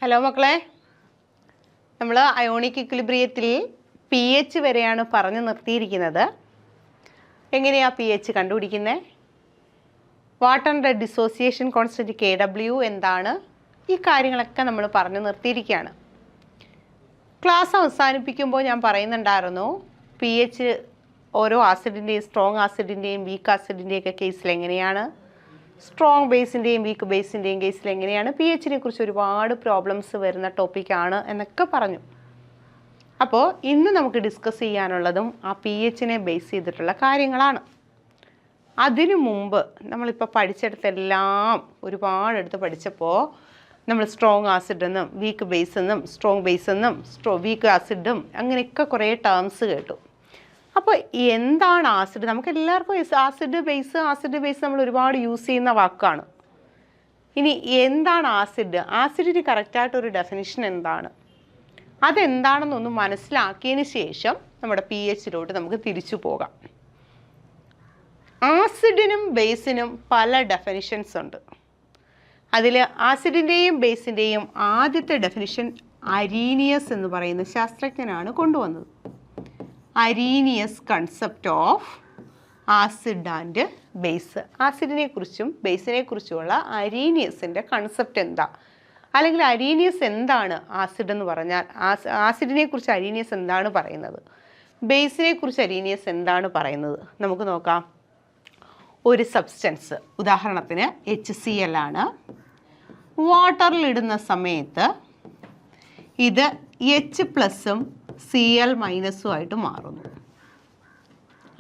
Hello മക്കളെ, നമ്മൾ ionic ഇക്വിലിബ്രിയത്തിൽ P H വരെയാണ് പറഞ്ഞു നിർത്തിയിരിക്കുന്നത്. എങ്ങനെയാണ് പി എച്ച് കണ്ടുപിടിക്കുന്നത്? വാട്ടറിൻ്റെ ഡിസോസിയേഷൻ കോൺസ്റ്റൻറ്റ് KW എന്താണ്? ഈ കാര്യങ്ങളൊക്കെ നമ്മൾ പറഞ്ഞു നിർത്തിയിരിക്കുകയാണ്. ക്ലാസ് അവസാനിപ്പിക്കുമ്പോൾ ഞാൻ പറയുന്നുണ്ടായിരുന്നു പി എച്ച് ഓരോ ആസിഡിൻ്റെയും സ്ട്രോങ് ആസിഡിൻ്റെയും വീക്ക് ആസിഡിൻ്റെയൊക്കെ കേസിൽ എങ്ങനെയാണ്, സ്ട്രോങ് ബേസിൻ്റെയും വീക്ക് ബേസിൻ്റെയും കേസിൽ എങ്ങനെയാണ്, പി എച്ചിനെ കുറിച്ച് ഒരുപാട് പ്രോബ്ലംസ് വരുന്ന ടോപ്പിക്കാണ് എന്നൊക്കെ പറഞ്ഞു. അപ്പോൾ ഇന്ന് നമുക്ക് ഡിസ്കസ് ചെയ്യാനുള്ളതും ആ പി എച്ചിനെ ബേസ് ചെയ്തിട്ടുള്ള കാര്യങ്ങളാണ്. അതിനു മുമ്പ് നമ്മളിപ്പോൾ പഠിച്ചെടുത്തെല്ലാം ഒരുപാടെടുത്ത് പഠിച്ചപ്പോൾ നമ്മൾ സ്ട്രോങ് ആസിഡ് എന്നും വീക്ക് ബേസ് എന്നും സ്ട്രോങ് ബേസ് എന്നും വീക്ക് ആസിഡും അങ്ങനെയൊക്കെ കുറേ ടേംസ് കേട്ടു. അപ്പോൾ എന്താണ് ആസിഡ്? നമുക്ക് എല്ലാവർക്കും ആസിഡ് ബേസ് നമ്മൾ ഒരുപാട് യൂസ് ചെയ്യുന്ന വാക്കാണ്. ഇനി എന്താണ് ആസിഡ്? ആസിഡിന് കറക്റ്റായിട്ടൊരു ഡെഫിനിഷൻ എന്താണ്? അതെന്താണെന്നൊന്ന് മനസ്സിലാക്കിയതിന് ശേഷം നമ്മുടെ പി എച്ചിലോട്ട് നമുക്ക് തിരിച്ചു പോകാം. ആസിഡിനും ബേസിനും പല ഡെഫിനിഷൻസ് ഉണ്ട്. അതിൽ ആസിഡിൻ്റെയും ബേസിൻ്റെയും ആദ്യത്തെ ഡെഫിനിഷൻ അരീനിയസ് എന്ന് പറയുന്ന ശാസ്ത്രജ്ഞനാണ് കൊണ്ടുവന്നത്. Arrhenius concept of acid and base. ആസിഡിനെ കുറിച്ചും ബേസിനെ കുറിച്ചുമുള്ള അരീനിയസിൻ്റെ കൺസെപ്റ്റ് എന്താ, അല്ലെങ്കിൽ അരീനിയസ് എന്താണ് ആസിഡ് എന്ന് പറഞ്ഞാൽ, ആസിഡിനെ കുറിച്ച് അരീനിയസ് എന്താണ് പറയുന്നത്, ബേസിനെ കുറിച്ച് അരീനിയസ് എന്താണ് പറയുന്നത്, നമുക്ക് നോക്കാം. ഒരു സബ്സ്റ്റൻസ്, ഉദാഹരണത്തിന് HCl ആണ്. വാട്ടറിലിടുന്ന സമയത്ത് ഇത് H+ഉം Cl- ആയിട്ട് മാറുന്നു.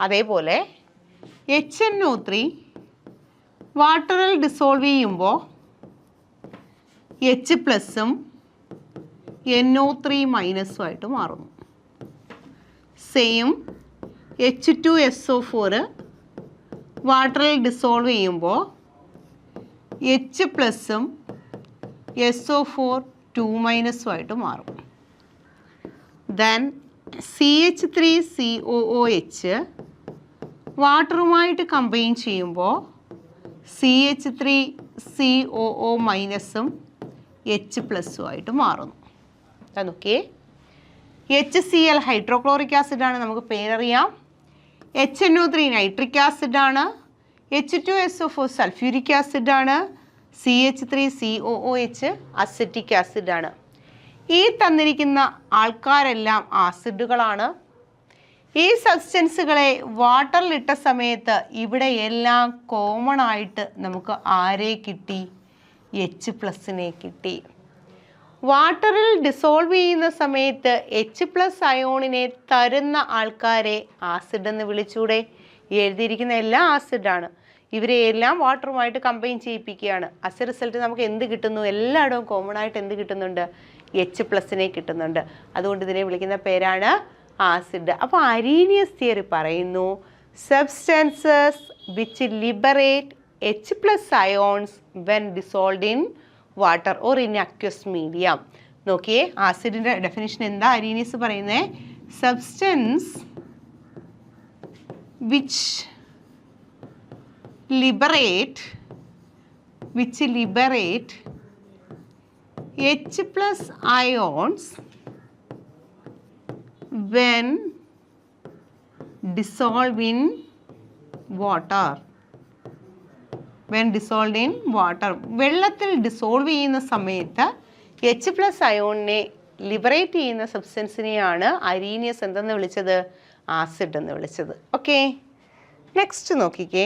അതേപോലെ HNO3 വാട്ടറിൽ ഡിസോൾവ് ചെയ്യുമ്പോൾ H+ഉം NO3- ആയിട്ട് മാറുന്നു. സെയിം H2SO4 വാട്ടറിൽ ഡിസോൾവ് ചെയ്യുമ്പോൾ H+ഉം SO4 2- ആയിട്ട് മാറും. ദെൻ CH3COOH വാട്ടറുമായിട്ട് കമ്പൈൻ ചെയ്യുമ്പോൾ CH3COO- H+ ആയിട്ട് മാറുന്നു. നോക്കിയേ, HCl ഹൈഡ്രോക്ലോറിക് ആസിഡാണ്, നമുക്ക് പേരറിയാം. HNO3 നൈട്രിക് ആസിഡാണ്. H2SO4 സൾഫ്യൂരിക് ആസിഡാണ്. CH3COOH അസറ്റിക് ആസിഡാണ്. ഈ തന്നിരിക്കുന്ന ആൾക്കാരെല്ലാം ആസിഡുകളാണ്. ഈ സബ്സ്റ്റൻസുകളെ വാട്ടറിലിട്ട സമയത്ത് ഇവിടെ എല്ലാം കോമൺ ആയിട്ട് നമുക്ക് ആരെ കിട്ടി? H+ കിട്ടി. വാട്ടറിൽ ഡിസോൾവ് ചെയ്യുന്ന സമയത്ത് H+ അയോണിനെ തരുന്ന ആൾക്കാരെ ആസിഡ് എന്ന് വിളിച്ചൂടെ? എഴുതിയിരിക്കുന്ന എല്ലാം ആസിഡാണ്. ഇവരെ എല്ലാം വാട്ടറുമായിട്ട് കമ്പൈൻ ചെയ്യിപ്പിക്കുകയാണ്. അസ് എ റിസൾട്ട് നമുക്ക് എന്ത് കിട്ടുന്നു? എല്ലായിടവും കോമൺ ആയിട്ട് എന്ത് കിട്ടുന്നുണ്ട്? H+ കിട്ടുന്നുണ്ട്. അതുകൊണ്ട് ഇതിനെ വിളിക്കുന്ന പേരാണ് ആസിഡ്. അപ്പോൾ അരീനിയസ് തിയറി പറയുന്നു substances which liberate H+ ions when dissolved in water or in aqueous medium. നോക്കിയേ, ആസിഡിൻ്റെ ഡെഫിനിഷൻ എന്താ അരീനിയസ് പറയുന്നത്? Substance which liberate H+ ions when dissolved in water. വെള്ളത്തിൽ ഡിസോൾവ് ചെയ്യുന്ന സമയത്ത് H+ അയോണിനെ ലിബറേറ്റ് ചെയ്യുന്ന സബ്സ്റ്റൻസിനെയാണ് അരീനിയസ് എന്തെന്ന് വിളിച്ചത്? ആസിഡ് എന്ന് വിളിച്ചത്. ഓക്കെ, നെക്സ്റ്റ് നോക്കിക്കേ.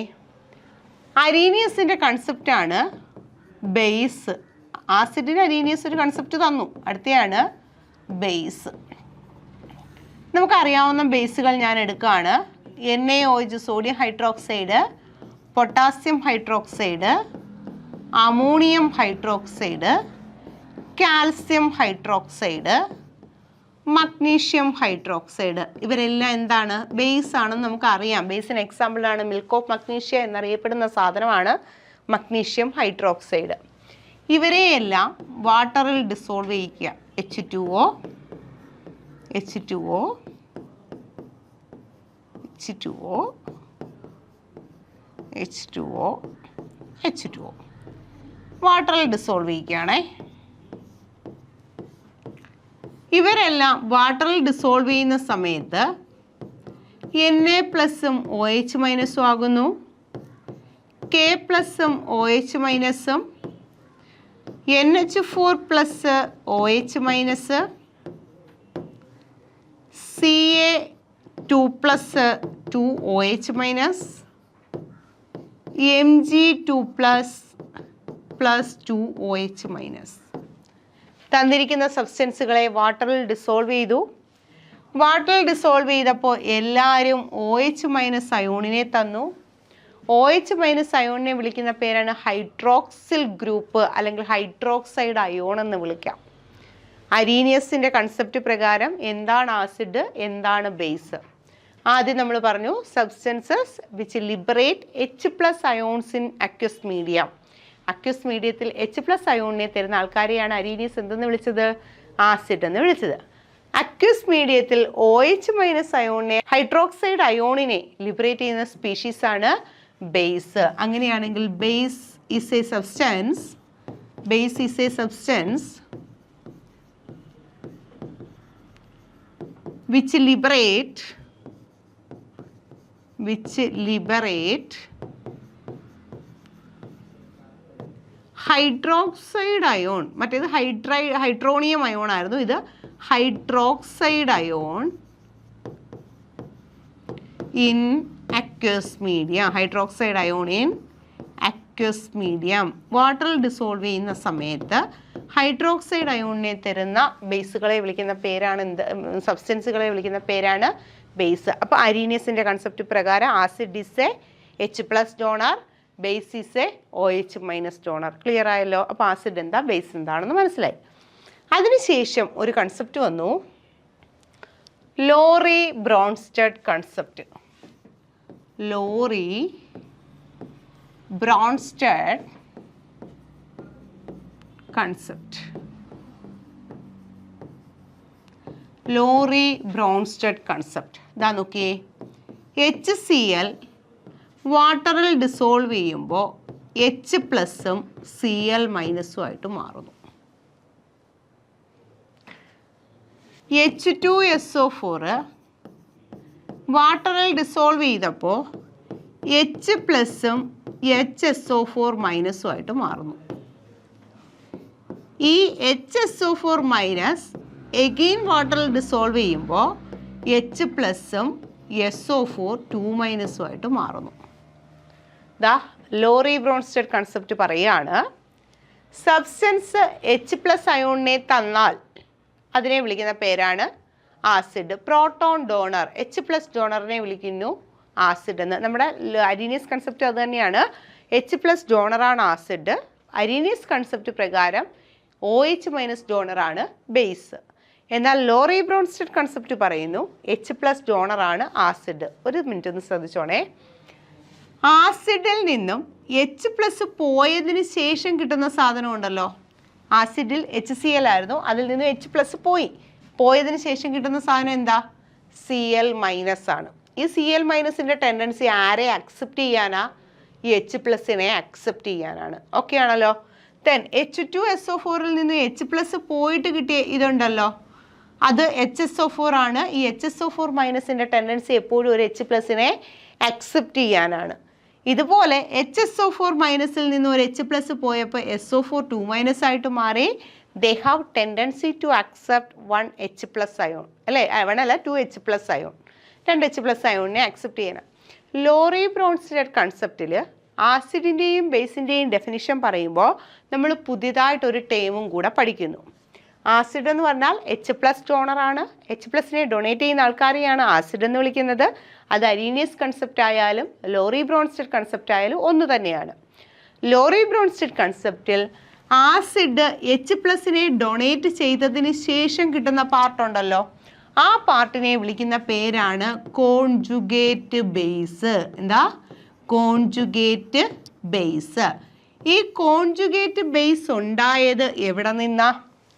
അരീനിയസിൻ്റെ കൺസെപ്റ്റാണ് ബേസ്. ആസിഡിന് അരീനിയസ് ഒരു കൺസെപ്റ്റ് തന്നു. അടുത്തയാണ് ബേസ്. നമുക്കറിയാവുന്ന ബേസുകൾ ഞാൻ എടുക്കുകയാണ്. NaOH sodium hydroxide, potassium hydroxide, ammonium hydroxide, calcium hydroxide, magnesium hydroxide. ഇവരെല്ലാം എന്താണ്? ബേസ് ആണെന്ന് നമുക്കറിയാം. ബേസിന് എക്സാമ്പിളാണ് മിൽക്ക് ഓഫ് മഗ്നീഷ്യ എന്നറിയപ്പെടുന്ന സാധനമാണ് മഗ്നീഷ്യം ഹൈഡ്രോക്സൈഡ്. ഇവരെയെല്ലാം വാട്ടറിൽ ഡിസോൾവ് ചെയ്യിക്കുക. H2O, H2O, H2O, H2O, H2O വാട്ടറിൽ ഡിസോൾവ് ചെയ്യിക്കുകയാണേ. ഇവരെല്ലാം വാട്ടറിൽ ഡിസോൾവ് ചെയ്യുന്ന സമയത്ത് Na പ്ലസും OH മൈനസും ആകുന്നു, K പ്ലസും OH മൈനസും, NH4 plus OH minus, Ca2 plus 2OH minus, Mg2 plus 2OH minus. തന്നിരിക്കുന്ന സബ്സ്റ്റൻസുകളെ വാട്ടറിൽ ഡിസോൾവ് ചെയ്തു. വാട്ടറിൽ ഡിസോൾവ് ചെയ്തപ്പോൾ എല്ലാവരും OH മൈനസ് അയോണിനെ തന്നു. OH മൈനസ് അയോണിനെ വിളിക്കുന്ന പേരാണ് ഹൈഡ്രോക്സിൽ ഗ്രൂപ്പ് അല്ലെങ്കിൽ ഹൈഡ്രോക്സൈഡ് അയോൺ എന്ന് വിളിക്കാം. അരീനിയസിൻ്റെ കൺസെപ്റ്റ് പ്രകാരം എന്താണ് ആസിഡ്, എന്താണ് ബേസ്? ആദ്യം നമ്മൾ പറഞ്ഞു substances which liberate H+ ions in aqueous medium. Aqueous മീഡിയത്തിൽ H+ അയോണിനെ തരുന്ന ആൾക്കാരെയാണ് അരീനിയസ് എന്തെന്ന് വിളിച്ചത്? ആസിഡ് എന്ന് വിളിച്ചത്. അക്വസ് മീഡിയത്തിൽ OH മൈനസ് അയോണിനെ, ഹൈഡ്രോക്സൈഡ് അയോണിനെ ലിബറേറ്റ് ചെയ്യുന്ന സ്പീഷീസ് ആണ് ബേസ്. അങ്ങനെയാണെങ്കിൽ base is A substance which liberate hydroxide ion. മറ്റേത് ഹൈഡ്രോണിയം അയോൺ ആയിരുന്നു, ഇത് hydroxide ion in aqueous medium. Hydroxide ion in aqueous medium. വാട്ടറിൽ ഡിസോൾവ് ചെയ്യുന്ന സമയത്ത് ഹൈഡ്രോക്സൈഡ് അയോണിനെ തരുന്ന ബേസുകളെ വിളിക്കുന്ന പേരാണ് സബ്സ്റ്റൻസുകളെ വിളിക്കുന്ന പേരാണ് ബേസ്. അപ്പോൾ അരീനിയസിൻ്റെ കൺസെപ്റ്റ് പ്രകാരം acid is A H+ donor, base is A OH minus donor. Clear ആയല്ലോ? അപ്പോൾ ആസിഡ് എന്താ, ബേസ് എന്താണെന്ന് മനസ്സിലായി. അതിനുശേഷം ഒരു കൺസെപ്റ്റ് വന്നു, lorry Bronsted concept. Lorry Bronsted concept. Lorry Bronsted concept ഇതാ നോക്കിയേ. HCl വാട്ടറിൽ ഡിസോൾവ് ചെയ്യുമ്പോൾ H+ഉം Cl- ആയിട്ട് മാറുന്നു. H2SO4 വാട്ടറിൽ ഡിസോൾവ് ചെയ്തപ്പോൾ H+ഉം HSO4- ആയിട്ട് മാറുന്നു. ഈ HSO4- എഗെയിൻ വാട്ടറിൽ ഡിസോൾവ് ചെയ്യുമ്പോൾ H+ഉം SO4 2- ആയിട്ട് മാറുന്നു. ദാ ലോറി ബ്രോൺസ്റ്റഡ് കൺസെപ്റ്റ് പറയുകയാണ്, സബ്സ്റ്റൻസ് H+ അയോണിനെ തന്നാൽ അതിനെ വിളിക്കുന്ന പേരാണ് ആസിഡ്. പ്രോട്ടോൺ ഡോണർ H+ ഡോണറിനെ വിളിക്കുന്നു ആസിഡ് എന്ന്. നമ്മുടെ അരീനിയസ് കൺസെപ്റ്റ് അത് തന്നെയാണ്. H+ ഡോണറാണ് ആസിഡ്. അരീനിയസ് കൺസെപ്റ്റ് പ്രകാരം OH- ഡോണറാണ് ബേസ്. എന്നാൽ ലോറി ബ്രോൺസ്റ്റഡ് കൺസെപ്റ്റ് പറയുന്നു H+ ഡോണറാണ് ആസിഡ്. ഒരു മിനിറ്റ് ഒന്ന് ശ്രദ്ധിച്ചോണേ. ആസിഡിൽ നിന്നും H+ പോയതിന് ശേഷം കിട്ടുന്ന സാധനം ഉണ്ടല്ലോ, ആസിഡിൽ HCl ആയിരുന്നു, അതിൽ നിന്നും H+ പോയതിന് ശേഷം കിട്ടുന്ന സാധനം എന്താ? Cl- ആണ്. ഈ Cl- ടെൻഡൻസി ആരെ അക്സെപ്റ്റ് ചെയ്യാനാ? ഈ H+നെ അക്സെപ്റ്റ് ചെയ്യാനാണ്. ഓക്കെ ആണല്ലോ? ദെൻ H2SO4ൽ നിന്ന് H+ പോയിട്ട് കിട്ടിയ ഇതുണ്ടല്ലോ, അത് HSO4 ആണ്. ഈ HSO4- ടെൻഡൻസി എപ്പോഴും ഒരു H+നെ അക്സെപ്റ്റ് ചെയ്യാനാണ്. ഇതുപോലെ HSO4- നിന്ന് ഒരു H+ പോയപ്പോൾ SO4 2- ആയിട്ട് മാറി. They have tendency to accept 1 H+ ion അല്ലേ, 1 അല്ല 2 H+ അയോൺ, 2 H+ അയോണിനെ അക്സെപ്റ്റ് ചെയ്യണം. ലോറി ബ്രോൺസ്റ്റഡ് കൺസെപ്റ്റിൽ ആസിഡിൻ്റെയും ബേസിൻ്റെയും ഡെഫിനിഷൻ പറയുമ്പോൾ നമ്മൾ പുതിയതായിട്ടൊരു ടേമും കൂടെ പഠിക്കുന്നു. ആസിഡ് എന്ന് പറഞ്ഞാൽ H+ ഡോണറാണ്. H+നെ ഡൊണേറ്റ് ചെയ്യുന്ന ആൾക്കാരെയാണ് ആസിഡ് എന്ന് വിളിക്കുന്നത്. അത് അരീനിയസ് കൺസെപ്റ്റ് ആയാലും ലോറി ബ്രോൺസ്റ്റഡ് കൺസെപ്റ്റ് ആയാലും ഒന്ന് തന്നെയാണ്. ലോറി ബ്രോൺസ്റ്റഡ് കൺസെപ്റ്റിൽ ആസിഡ് H+നെ ഡൊണേറ്റ് ചെയ്തതിന് ശേഷം കിട്ടുന്ന പാർട്ടുണ്ടല്ലോ, ആ പാർട്ടിനെ വിളിക്കുന്ന പേരാണ് കോൺജുഗേറ്റ് ബേസ്. എന്താ? Conjugate base. ഈ കോൺജുഗേറ്റ് ബേസ് ഉണ്ടായത് എവിടെ നിന്നാ?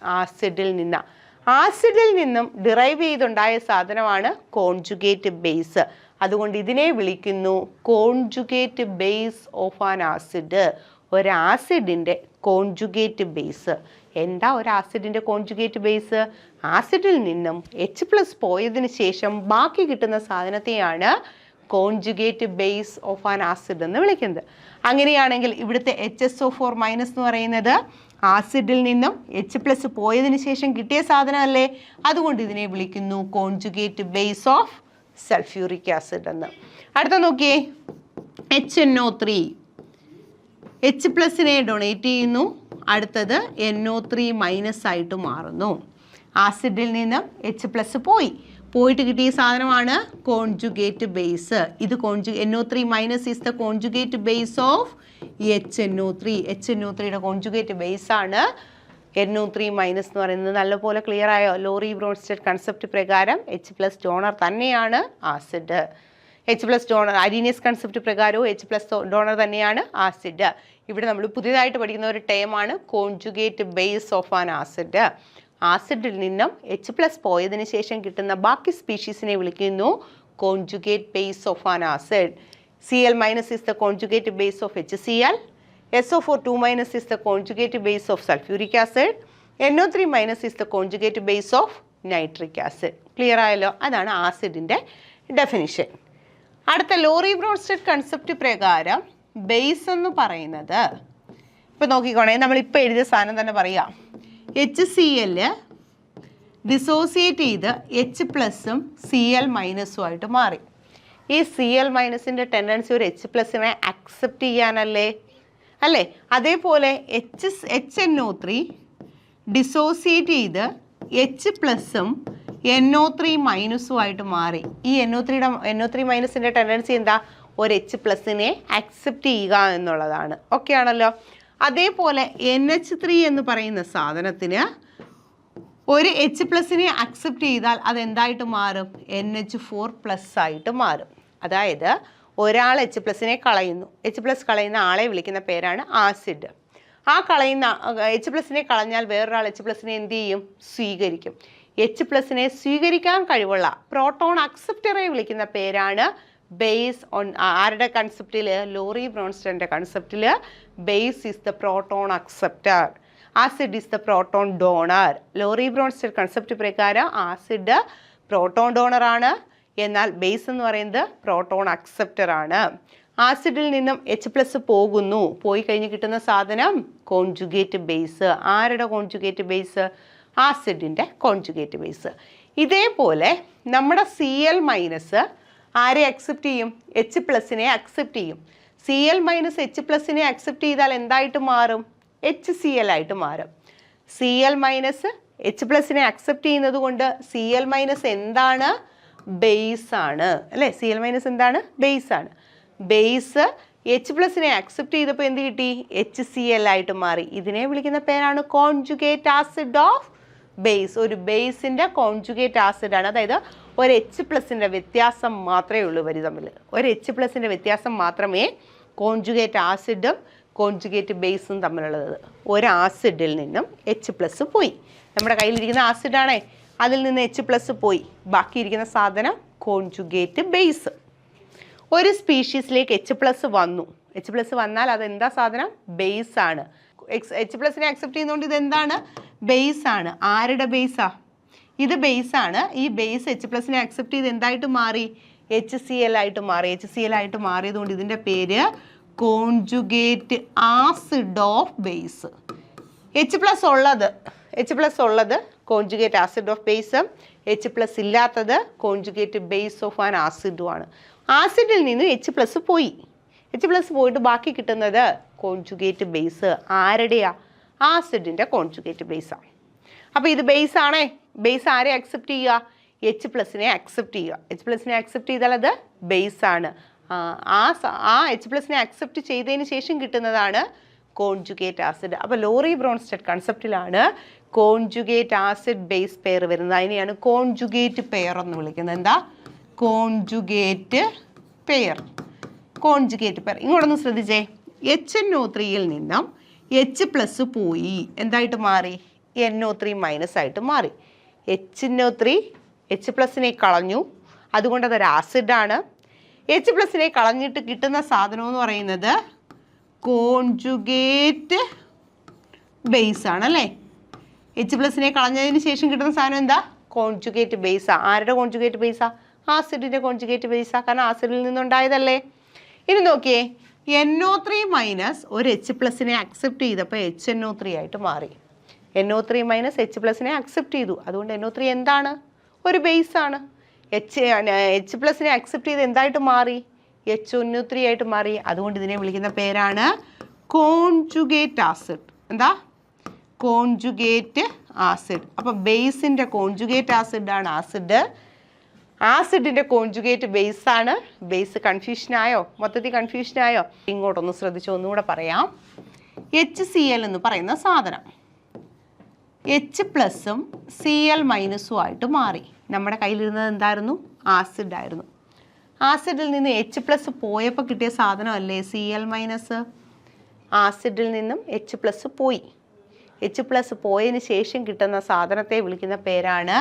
ആസിഡിൽ നിന്നാ. ആസിഡിൽ നിന്നും ഡിറൈവ് ചെയ്തുണ്ടായ സാധനമാണ് കോൺജുഗേറ്റ് ബേസ്. അതുകൊണ്ട് ഇതിനെ വിളിക്കുന്നു conjugate base of an acid. ഒരു ആസിഡിൻ്റെ കോൺജുഗേറ്റ് ബേസ്. എന്താ ഒരു ആസിഡിൻ്റെ കോൺജുഗേറ്റ് ബേസ്? ആസിഡിൽ നിന്നും H+ പോയതിന് ശേഷം ബാക്കി കിട്ടുന്ന സാധനത്തെയാണ് conjugate base of an acid എന്ന് വിളിക്കുന്നത്. അങ്ങനെയാണെങ്കിൽ ഇവിടുത്തെ HSO4- എന്ന് പറയുന്നത് ആസിഡിൽ നിന്നും H+ പോയതിന് ശേഷം കിട്ടിയ സാധനമല്ലേ? അതുകൊണ്ട് ഇതിനെ വിളിക്കുന്നു conjugate base of sulphuric acid എന്ന്. അടുത്ത നോക്കിയേ, HNO3 H+നെ ഡൊണേറ്റ് ചെയ്യുന്നു, അടുത്തത് NO3- ആയിട്ട് മാറുന്നു. ആസിഡിൽ നിന്നും H+ പോയിട്ട് കിട്ടിയ സാധനമാണ് കോൺജുഗേറ്റ് ബേസ്. ഇത് NO3- is the conjugate base of HNO3. HNO3യുടെ കോൺജുഗേറ്റ് ബേസ് ആണ് NO3- എന്ന് പറയുന്നത്. നല്ലപോലെ ക്ലിയർ ആയോ? ലോറി ബ്രോൺസ്റ്റഡ് കൺസെപ്റ്റ് പ്രകാരം H+ ഡോണർ തന്നെയാണ് acid. H+ donor Arrhenius concept പ്രകാരവും H+ ഡോണർ തന്നെയാണ് ആസിഡ്. ഇവിടെ നമ്മൾ പുതിയതായിട്ട് പഠിക്കുന്ന ഒരു ടേമാണ് conjugate base of an acid. ആസിഡിൽ നിന്നും H+ പോയതിന് ശേഷം കിട്ടുന്ന ബാക്കി സ്പീഷീസിനെ വിളിക്കുന്നു conjugate base of an acid. Cl- is the conjugate base of HCl. SO4- is the conjugate base of sulphuric acid. NO3- is the conjugate base of nitric acid. Clear ആയല്ലോ? അതാണ് ആസിഡിൻ്റെ ഡെഫിനിഷൻ. അടുത്ത ലോറി ബ്രോൺസ്റ്റഡ് കൺസെപ്റ്റ് പ്രകാരം base എന്ന് പറയുന്നത്, ഇപ്പോൾ നോക്കിക്കോണേ, നമ്മളിപ്പോൾ എഴുതിയ സാധനം തന്നെ പറയാം. HCl ഡിസോസിയേറ്റ് ചെയ്ത് H+ഉം Cl- ആയിട്ട് മാറി. ഈ Cl- ടെൻഡൻസി ഒരു H+നെ അക്സെപ്റ്റ് ചെയ്യാനല്ലേ? അല്ലേ? അതേപോലെ HNO3 ഡിസോസിയേറ്റ് ചെയ്ത് H+ഉം NO3- ആയിട്ട് മാറി. ഈ NO3- ടെൻഡൻസി എന്താ? ഒരു H+നെ അക്സെപ്റ്റ് ചെയ്യുക എന്നുള്ളതാണ്. ഓക്കെ ആണല്ലോ? അതേപോലെ NH3 എന്ന് പറയുന്ന സാധനത്തിന് ഒരു H+നെ അക്സെപ്റ്റ് ചെയ്താൽ അതെന്തായിട്ട് മാറും? NH4+ ആയിട്ട് മാറും. അതായത് ഒരാൾ H+നെ കളയുന്നു, H+ കളയുന്ന ആളെ വിളിക്കുന്ന പേരാണ് ആസിഡ്. ആ കളയുന്ന H+നെ കളഞ്ഞാൽ വേറൊരാൾ H+നെ എന്ത് ചെയ്യും? സ്വീകരിക്കും. H+നെ സ്വീകരിക്കാൻ കഴിവുള്ള പ്രോട്ടോൺ അക്സെപ്റ്ററെ വിളിക്കുന്ന പേരാണ് ബേസ്. ആരുടെ കൺസെപ്റ്റിൽ? ലോറി ബ്രോൺസ്റ്റന്റെ കൺസെപ്റ്റിൽ base is the proton acceptor, acid is the proton donor. Lowry Bronsted concept പ്രകാരം ആസിഡ് പ്രോട്ടോൺ ഡോണർ ആണ്, എന്നാൽ ബേസ് എന്ന് പറയുന്നത് പ്രോട്ടോൺ അക്സെപ്റ്റർ ആണ്. ആസിഡിൽ നിന്നും H+ പോകുന്നു, പോയി കഴിഞ്ഞ് കിട്ടുന്ന സാധനം കോൺജുഗേറ്റ് ബേസ്. ആരുടെ കോൺജുഗേറ്റ് ബേസ്? ആസിഡിൻ്റെ കോൺജുഗേറ്റ് ബേസ്. ഇതേപോലെ നമ്മുടെ Cl- ആരെ അക്സെപ്റ്റ് ചെയ്യും? H+നെ അക്സെപ്റ്റ് ചെയ്യും. Cl- H+നെ അക്സെപ്റ്റ് ചെയ്താൽ എന്തായിട്ട് മാറും? HCl ആയിട്ട് മാറും. Cl- H+നെ അക്സെപ്റ്റ് ചെയ്യുന്നത് കൊണ്ട് Cl- എന്താണ്? ബേസ് ആണ്, അല്ലേ? Cl- എന്താണ്? ബേസ് ആണ്. ബേസ് H+നെ അക്സെപ്റ്റ് ചെയ്തപ്പോൾ എന്ത് കിട്ടി? HCl ആയിട്ട് മാറി. ഇതിനെ വിളിക്കുന്ന പേരാണ് കോൺജുഗേറ്റ് ആസിഡ് ഓഫ് ബേസ്. ഒരു ബേസിൻ്റെ കോൺജുഗേറ്റ് ആസിഡ് ആണ്. അതായത് ഒരു H+ൻ്റെ വ്യത്യാസം മാത്രമേ ഉള്ളൂ ഇവർ തമ്മിൽ. ഒരു H+ൻ്റെ വ്യത്യാസം മാത്രമേ കോൺജുഗേറ്റ് ആസിഡും കോൺജുഗേറ്റ് ബേസും തമ്മിലുള്ളത്. ഒരു ആസിഡിൽ നിന്നും H+ പോയി. നമ്മുടെ കയ്യിലിരിക്കുന്ന ആസിഡാണേ, അതിൽ നിന്ന് H+ പോയി, ബാക്കിയിരിക്കുന്ന സാധനം കോൺജുഗേറ്റ് ബേസ്. ഒരു സ്പീഷീസിലേക്ക് H+ വന്നു. H+ വന്നാൽ അതെന്താ സാധനം? ബേസ് ആണ്. H+നെ അക്സെപ്റ്റ് ചെയ്യുന്നതുകൊണ്ട് ഇതെന്താണ്? ബേസ് ആണ്. ആരുടെ ബേസാ? ഇത് ബേസ് ആണ്. ഈ ബേസ് H+നെ അക്സെപ്റ്റ് ചെയ്ത് എന്തായിട്ട് മാറി? HCl ആയിട്ട് മാറി. HCl ആയിട്ട് മാറിയതുകൊണ്ട് ഇതിൻ്റെ പേര് conjugate acid of base. H+ ഉള്ളത് കോൺജുഗേറ്റ് ആസിഡ് ഓഫ് ബേസും H+ ഇല്ലാത്തത് കോൺജുഗേറ്റ് ബേസ് ഓഫ് ആൻ ആസിഡുമാണ്. ആസിഡിൽ നിന്ന് H+ പോയി. H+ പോയിട്ട് ബാക്കി കിട്ടുന്നത് കോൺജുഗേറ്റ് ബേസ്. ആരുടെയാ? ആസിഡിൻ്റെ കോൺജുഗേറ്റ് ബേസാണ്. അപ്പോൾ ഇത് ബേസ് ആണേ. ബേസ് ആരെ അക്സെപ്റ്റ് ചെയ്യുക? H+നെ അക്സെപ്റ്റ് ചെയ്യുക. H+നെ അക്സെപ്റ്റ് ചെയ്താൽ അത് ബേസ് ആണ്. ആ H+നെ അക്സെപ്റ്റ് ചെയ്തതിന് ശേഷം കിട്ടുന്നതാണ് കോൺജുഗേറ്റ് ആസിഡ്. അപ്പോൾ ലോറി ബ്രോൺസ്റ്റഡ് കൺസെപ്റ്റിലാണ് കോൺജുഗേറ്റ് ആസിഡ് ബേസ് പെയർ വരുന്നത്. അതിനെയാണ് കോൺജുഗേറ്റ് പെയർ എന്ന് വിളിക്കുന്നത്. എന്താ? Conjugate pair. Conjugate pair. ഇങ്ങോട്ടൊന്ന് ശ്രദ്ധിച്ചേ. HNO3യിൽ നിന്നും H+ പോയി, എന്തായിട്ട് മാറി? NO3- ആയിട്ട് മാറി. HNO3 H+നെ കളഞ്ഞു, അതുകൊണ്ട് അതൊരു ആസിഡാണ്. H+നെ കളഞ്ഞിട്ട് കിട്ടുന്ന സാധനം എന്ന് പറയുന്നത് കോൺജുഗേറ്റ് ബേസ് ആണ് അല്ലേ? എച്ച് പ്ലസിനെ കളഞ്ഞതിന് ശേഷം കിട്ടുന്ന സാധനം എന്താ? കോൺജുഗേറ്റ് ബേസാ. ആരുടെ കോൺജുഗേറ്റ് ബേസാ? ആസിഡിൻ്റെ കോൺജുഗേറ്റ് ബേസാ. കാരണം ആസിഡിൽ നിന്നുണ്ടായതല്ലേ. ഇനി നോക്കിയേ, NO3 മൈനസ് ഒരു എച്ച് പ്ലസിനെ അക്സെപ്റ്റ് ചെയ്തപ്പോൾ HNO3 ആയിട്ട് മാറി. NO3 മൈനസ് എച്ച് പ്ലസിനെ അക്സെപ്റ്റ് ചെയ്തു, അതുകൊണ്ട് NO3 എന്താണ്? ഒരു ബേസാണ്. എച്ച് പ്ലസിനെ അക്സെപ്റ്റ് ചെയ്ത് എന്തായിട്ട് മാറി? HNO3 ആയിട്ട് മാറി. അതുകൊണ്ട് ഇതിനെ വിളിക്കുന്ന പേരാണ് കോൺജുഗേറ്റ് ആസിഡ്. എന്താ? Conjugate acid. അപ്പോൾ ബേസിൻ്റെ കോൺജുഗേറ്റ് ആസിഡാണ് ആസിഡ്. ആസിഡിൻ്റെ കോൺജുഗേറ്റ് ബേസാണ് ബേസ്. കൺഫ്യൂഷനായോ? മൊത്തത്തിൽ കൺഫ്യൂഷനായോ? ഇങ്ങോട്ടൊന്ന് ശ്രദ്ധിച്ചു, ഒന്നുകൂടെ പറയാം. HCl എന്ന് പറയുന്ന സാധനം എച്ച് പ്ലസും Cl മൈനസും ആയിട്ട് മാറി. നമ്മുടെ കയ്യിലിരുന്നത് എന്തായിരുന്നു? ആസിഡായിരുന്നു. ആസിഡിൽ നിന്ന് എച്ച് പ്ലസ് പോയപ്പോൾ കിട്ടിയ സാധനമല്ലേ Cl മൈനസ്? ആസിഡിൽ നിന്നും എച്ച് പ്ലസ് പോയി. എച്ച് പ്ലസ് പോയതിന് ശേഷം കിട്ടുന്ന സാധനത്തെ വിളിക്കുന്ന പേരാണ്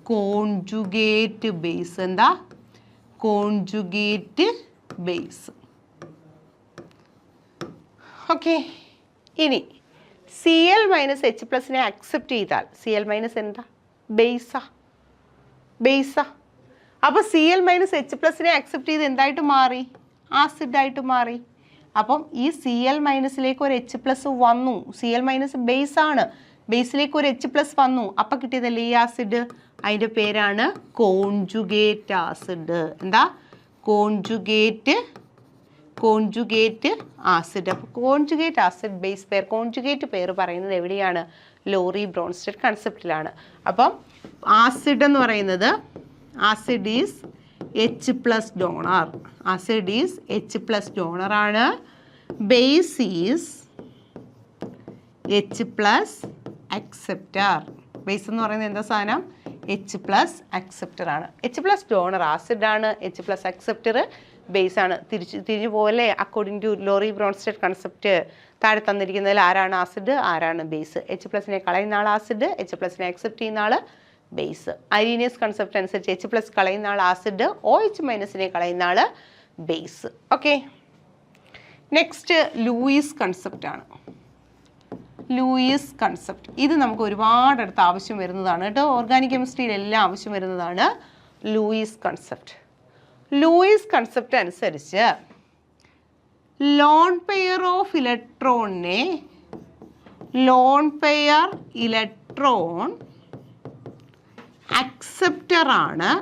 കോൺജുഗേറ്റ് ബേസ്. എന്താ? Conjugate base. ഓക്കെ. ഇനി Cl മൈനസ് എച്ച് പ്ലസിനെ അക്സെപ്റ്റ് ചെയ്താൽ Cl മൈനസ് എന്താ? ബേസാ. ബേസാ. അപ്പോൾ Cl മൈനസ് എച്ച് പ്ലസിനെ അക്സെപ്റ്റ് ചെയ്ത് എന്തായിട്ട് മാറി? ആസിഡായിട്ട് മാറി. അപ്പം ഈ Cl മൈനസിലേക്ക് ഒരു എച്ച് പ്ലസ് വന്നു. Cl മൈനസ് ബേസാണ്, ബേസിലേക്ക് ഒരു എച്ച് പ്ലസ് വന്നു. അപ്പം കിട്ടിയതല്ലേ ഈ ആസിഡ്? അതിൻ്റെ പേരാണ് കോൺജുഗേറ്റ് ആസിഡ്. എന്താ? Conjugate acid. അപ്പോൾ conjugate acid base pair, conjugate pair പറയുന്നത് എവിടെയാണ്? ലോറി ബ്രോൺസ്റ്റഡ് കൺസെപ്റ്റിലാണ്. അപ്പം ആസിഡ് എന്ന് പറയുന്നത്, acid is H plus donor. Acid is H plus ഡോണറാണ്. Base is H plus acceptor. Base എന്ന് പറയുന്നത് എന്താ സാധനം? എച്ച് പ്ലസ് അക്സെപ്റ്റർ ആണ്. എച്ച് പ്ലസ് ഡോണർ ആസിഡാണ്, എച്ച് പ്ലസ് അക്സെപ്റ്റർ ബേസ് ആണ്. തിരിഞ്ഞു പോലെ according to Lowry Bronsted concept താഴെ തന്നിരിക്കുന്നതിൽ ആരാണ് ആസിഡ്, ആരാണ് ബേസ്? എച്ച് പ്ലസിനെ കളയുന്ന ആൾ ആസിഡ്, എച്ച് പ്ലസിനെ അക്സെപ്റ്റ് ചെയ്യുന്ന ആൾ ബേസ്. അരീനിയസ് കൺസെപ്റ്റ് അനുസരിച്ച് എച്ച് പ്ലസ് കളയുന്ന ആൾ ആസിഡ്, OH മൈനസിനെ കളയുന്ന ആൾ base. Okay. Next Lewis concept ആണ്. ലൂയിസ് കൺസെപ്റ്റ് ഇത് നമുക്ക് ഒരുപാടടുത്ത് ആവശ്യം വരുന്നതാണ് കേട്ടോ. ഓർഗാനിക് കെമിസ്ട്രിയിൽ എല്ലാം ആവശ്യം വരുന്നതാണ് ലൂയിസ് കൺസെപ്റ്റ്. ലൂയിസ് കൺസെപ്റ്റ് അനുസരിച്ച് ലോൺ പെയർ ഓഫ് ഇലക്ട്രോണിനെ, ലോൺ പെയർ ഇലക്ട്രോൺ അക്സെപ്റ്ററാണ്,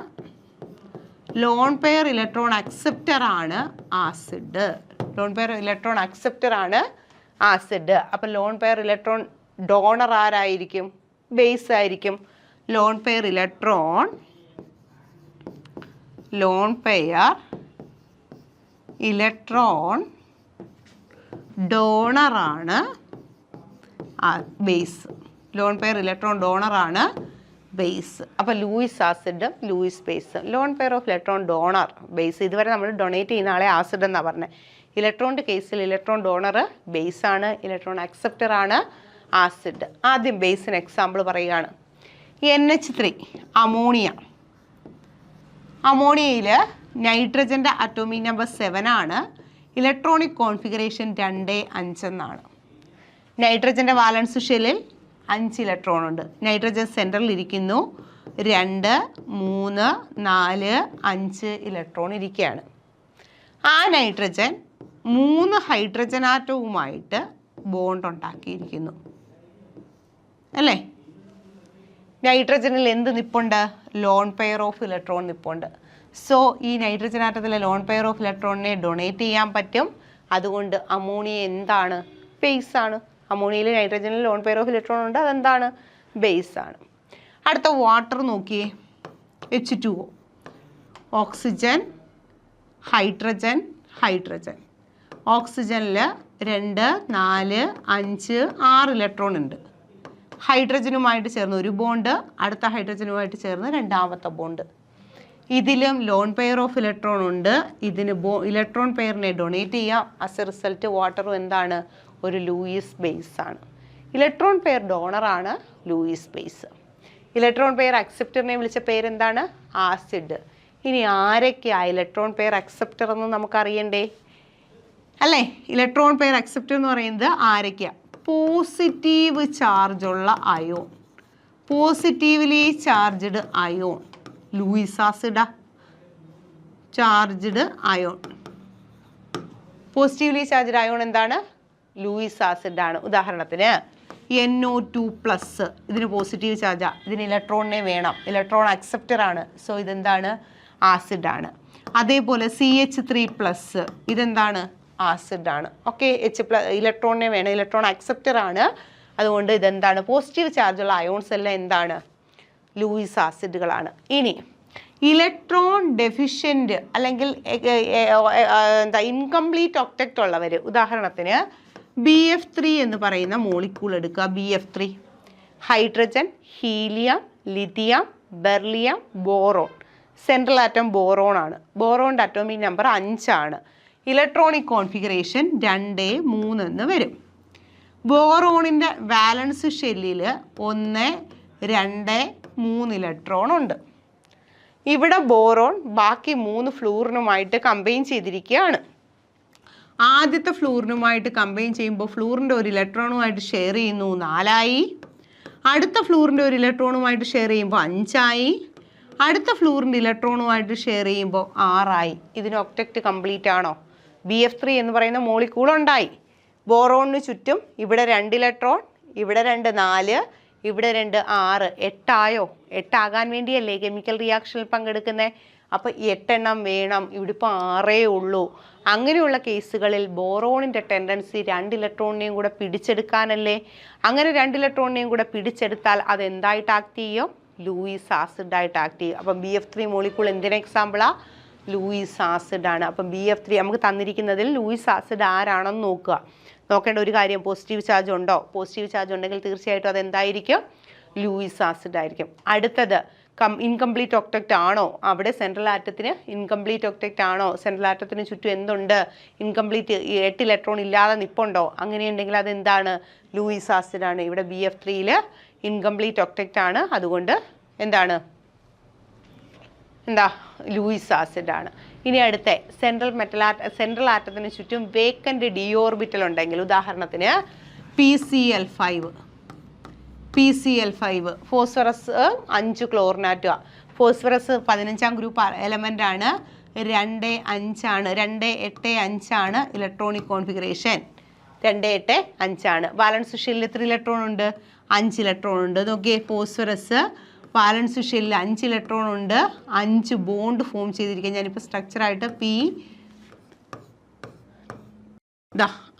ലോൺ പെയർ ഇലക്ട്രോൺ അക്സെപ്റ്ററാണ് ആസിഡ്. ലോൺ പെയർ ഇലക്ട്രോൺ അക്സെപ്റ്ററാണ് ആസിഡ്. അപ്പം ലോൺ പെയർ ഇലക്ട്രോൺ ഡോണർ ആരായിരിക്കും? ബേസ് ആയിരിക്കും. ലോൺ പെയർ ഇലക്ട്രോൺ ഡോണറാണ് ബേസ്. ലോൺ പെയർ ഇലക്ട്രോൺ ഡോണറാണ് ബേസ്. അപ്പോൾ Lewis acid, Lewis base. Lone pair of electron donor base. ഇതുവരെ നമ്മൾ ഡൊണേറ്റ് ചെയ്യുന്ന ആളെ ആസിഡ് എന്നാണ് പറഞ്ഞത്. ഇലക്ട്രോണിൻ്റെ കേസിൽ ഇലക്ട്രോൺ ഡോണർ ബേസ് ആണ്, ഇലക്ട്രോൺ അക്സെപ്റ്റർ ആണ് ആസിഡ്. ആദ്യം ബേസിന് എക്സാമ്പിൾ പറയുകയാണ്. NH3 ammonia. അമോണിയയിൽ നൈട്രജൻ്റെ അറ്റോമിക് നമ്പർ 7 ആണ്. ഇലക്ട്രോണിക് കോൺഫിഗറേഷൻ 2, 5 എന്നാണ്. നൈട്രജൻ്റെ വാലൻസ് ഷെല്ലിൽ 5 ഇലക്ട്രോൺ ഉണ്ട്. നൈട്രജൻ സെൻറ്ററിൽ ഇരിക്കുന്നു. 2, 3, 4, 5 ഇലക്ട്രോൺ ഇരിക്കുകയാണ്. ആ നൈട്രജൻ 3 ഹൈഡ്രജൻ ആറ്റവുമായിട്ട് ബോണ്ട് ഉണ്ടാക്കിയിരിക്കുന്നു അല്ലേ? നൈട്രജനിൽ എന്ത് നിപ്പുണ്ട്? ലോൺ പെയർ ഓഫ് ഇലക്ട്രോൺ നിപ്പുണ്ട്. സോ ഈ നൈട്രജൻ ആറ്റത്തിലെ ലോൺ പെയർ ഓഫ് ഇലക്ട്രോണിനെ ഡൊണേറ്റ് ചെയ്യാൻ പറ്റും. അതുകൊണ്ട് അമോണിയ എന്താണ്? ബേസ് ആണ്. അമോണിയയിൽ നൈട്രജനിൽ ലോൺ പെയർ ഓഫ് ഇലക്ട്രോൺ ഉണ്ട്, അതെന്താണ്? ബേസ് ആണ്. അടുത്ത വാട്ടർ നോക്കിയേ. H2O. Oxygen, hydrogen, hydrogen. ഓക്സിജനിൽ 2, 4, 5, 6 ഇലക്ട്രോൺ ഉണ്ട്. ഹൈഡ്രജനുമായിട്ട് ചേർന്ന് ഒരു ബോണ്ട്, അടുത്ത ഹൈഡ്രജനുമായിട്ട് ചേർന്ന് രണ്ടാമത്തെ ബോണ്ട്. ഇതിലും ലോൺ പെയർ ഓഫ് ഇലക്ട്രോൺ ഉണ്ട്. ഇതിന് ഇലക്ട്രോൺ പെയറിനെ ഡൊണേറ്റ് ചെയ്യാം. ആസ് എ റിസൾട്ട് വാട്ടറും എന്താണ്? ഒരു ലൂയിസ് ബേസ് ആണ്. ഇലക്ട്രോൺ പെയർ ഡോണറാണ് ലൂയിസ് ബേസ്. ഇലക്ട്രോൺ പെയർ അക്സെപ്റ്ററിനെ വിളിച്ച പേരെന്താണ്? ആസിഡ്. ഇനി ആരൊക്കെയാണ് ഇലക്ട്രോൺ പെയർ അക്സെപ്റ്റർ എന്ന് നമുക്കറിയണ്ടേ അല്ലേ? ഇലക്ട്രോൺ പെയർ അക്സെപ്റ്റർ എന്ന് പറയുന്നത് ആരൊക്കെയാണ്? പോസിറ്റീവ് ചാർജുള്ള ion, positively charged ion, Lewis ആസിഡാ, charged ion. Positively charged ion എന്താണ്? ലൂയിസ് ആസിഡാണ്. ഉദാഹരണത്തിന് NO2+, ഇതിന് പോസിറ്റീവ് ചാർജാ, ഇതിന് ഇലക്ട്രോണിനെ വേണം, ഇലക്ട്രോൺ അക്സെപ്റ്റർ ആണ്, സോ ഇതെന്താണ്? ആസിഡാണ്. അതേപോലെ CH3+, ഇതെന്താണ്? ആസിഡാണ്. ഓക്കെ, ഇലക്ട്രോണിനെ വേണം, ഇലക്ട്രോൺ അക്സെപ്റ്റർ ആണ്, അതുകൊണ്ട് ഇതെന്താണ്? പോസിറ്റീവ് ചാർജുള്ള അയോൺസ് എല്ലാം എന്താണ്? ലൂയിസ് ആസിഡുകളാണ്. ഇനി ഇലക്ട്രോൺ ഡെഫിഷ്യൻ്റ് അല്ലെങ്കിൽ എന്താ ഇൻകംപ്ലീറ്റ് ഒക്ടക്റ്റ് ഉള്ളവർ, ഉദാഹരണത്തിന് BF3 എന്ന് പറയുന്ന മോളിക്യൂൾ എടുക്കുക. BF3 hydrogen, helium, lithium, beryllium, boron. Central atom boron ആണ്. ബോറോണിൻ്റെ അറ്റോമിക് നമ്പർ 5 ആണ്. ഇലക്ട്രോണിക് കോൺഫിഗറേഷൻ 2, 3 എന്ന് വരും. ബോറോണിൻ്റെ വാലൻസ് ഷെല്ലിൽ 1, 2, 3 ഇലക്ട്രോൺ ഉണ്ട്. ഇവിടെ ബോറോൺ ബാക്കി 3 ഫ്ലൂറിനുമായിട്ട് കമ്പൈൻ ചെയ്തിരിക്കുകയാണ്. ആദ്യത്തെ ഫ്ലൂറിനുമായിട്ട് കമ്പൈൻ ചെയ്യുമ്പോൾ ഫ്ലൂറിൻ്റെ ഒരു ഇലക്ട്രോണുമായിട്ട് ഷെയർ ചെയ്യുന്നു, 4 ആയി. അടുത്ത ഫ്ലൂറിൻ്റെ ഒരു ഇലക്ട്രോണുമായിട്ട് ഷെയർ ചെയ്യുമ്പോൾ 5 ആയി. അടുത്ത ഫ്ലൂറിൻ്റെ ഇലക്ട്രോണുമായിട്ട് ഷെയർ ചെയ്യുമ്പോൾ 6 ആയി. ഇതിന് ഒക്ടക്റ്റ് കംപ്ലീറ്റ് ആണോ? BF3 എന്ന് പറയുന്ന മോളിക്യൂൾ ഉണ്ടായി. ബോറോണിന് ചുറ്റും ഇവിടെ 2 ഇലക്ട്രോൺ, ഇവിടെ 2 4, ഇവിടെ 2 6, 8 ആയോ? 8 ആകാൻ വേണ്ടിയല്ലേ കെമിക്കൽ റിയാക്ഷനിൽ പങ്കെടുക്കുന്നത്. അപ്പോൾ 8 എണ്ണം വേണം. ഇവിടെ ഇപ്പോൾ 6 ഉള്ളൂ. അങ്ങനെയുള്ള കേസുകളിൽ ബോറോണിൻ്റെ ടെൻഡൻസി 2 ഇലക്ട്രോണിനെയും കൂടെ പിടിച്ചെടുക്കാനല്ലേ. അങ്ങനെ 2 ഇലക്ട്രോണിനെയും കൂടെ പിടിച്ചെടുത്താൽ അതെന്തായിട്ട് ആക്ട് ചെയ്യും? ലൂയിസ് ആസിഡായിട്ട് ആക്ട് ചെയ്യും. അപ്പം BF3 മോളിക്യൂൾ എന്തിന് എക്സാമ്പിളാണ്? ലൂയിസ് ആസിഡാണ്. അപ്പം BF3 നമുക്ക് തന്നിരിക്കുന്നതിൽ ലൂയിസ് ആസിഡ് ആരാണെന്ന് നോക്കുക. നോക്കേണ്ട ഒരു കാര്യം, പോസിറ്റീവ് ചാർജ് ഉണ്ടോ? പോസിറ്റീവ് ചാർജ് ഉണ്ടെങ്കിൽ തീർച്ചയായിട്ടും അതെന്തായിരിക്കും? ലൂയിസ് ആസിഡ് ആയിരിക്കും. അടുത്തത് ഇൻകംപ്ലീറ്റ് ഒക്ടക്റ്റ് ആണോ? അവിടെ സെൻട്രൽ ആറ്റത്തിന് ഇൻകംപ്ലീറ്റ് ഒക്ടക്റ്റ് ആണോ? സെൻട്രൽ ആറ്റത്തിന് ചുറ്റും എന്തുണ്ട്? ഇൻകംപ്ലീറ്റ് 8 ഇലക്ട്രോൺ ഇല്ലാതെ നിപ്പുണ്ടോ? അങ്ങനെയുണ്ടെങ്കിൽ അതെന്താണ്? ലൂയിസ് ആസിഡാണ്. ഇവിടെ BF3യിൽ ഇൻകംപ്ലീറ്റ് ഒക്ടക്റ്റ് ആണ്, അതുകൊണ്ട് എന്താണ്? ലൂയിസ് ആസിഡാണ്. ഇനി അടുത്ത സെൻട്രൽ ആറ്റത്തിന് ചുറ്റും വേക്കൻറ്റ് ഡി ഓർബിറ്റൽ ഉണ്ടെങ്കിൽ, ഉദാഹരണത്തിന് PCl5 ഫോസ്ഫറസ് 5 ക്ലോറിനാറ്റുക. ഫോസ്ഫറസ് 15ാം ഗ്രൂപ്പ് എലമെൻ്റ് ആണ്. 2, 5 ആണ്. 2, 8, 5 ആണ് ഇലക്ട്രോണിക് കോൺഫിഗറേഷൻ. 2, 8, 5 ആണ്. വാലൻസ് ഷെല്ലിൽ എത്ര ഇലക്ട്രോൺ ഉണ്ട്? 5 ഇലക്ട്രോൺ ഉണ്ട്. നോക്കിയേ, ഫോസ്ഫറസ് വാലൻസ് ഷെല്ലിൽ 5 ഇലക്ട്രോൺ ഉണ്ട്. 5 ബോണ്ട് ഫോം ചെയ്തിരിക്കുക. ഞാനിപ്പോൾ സ്ട്രക്ചറായിട്ട്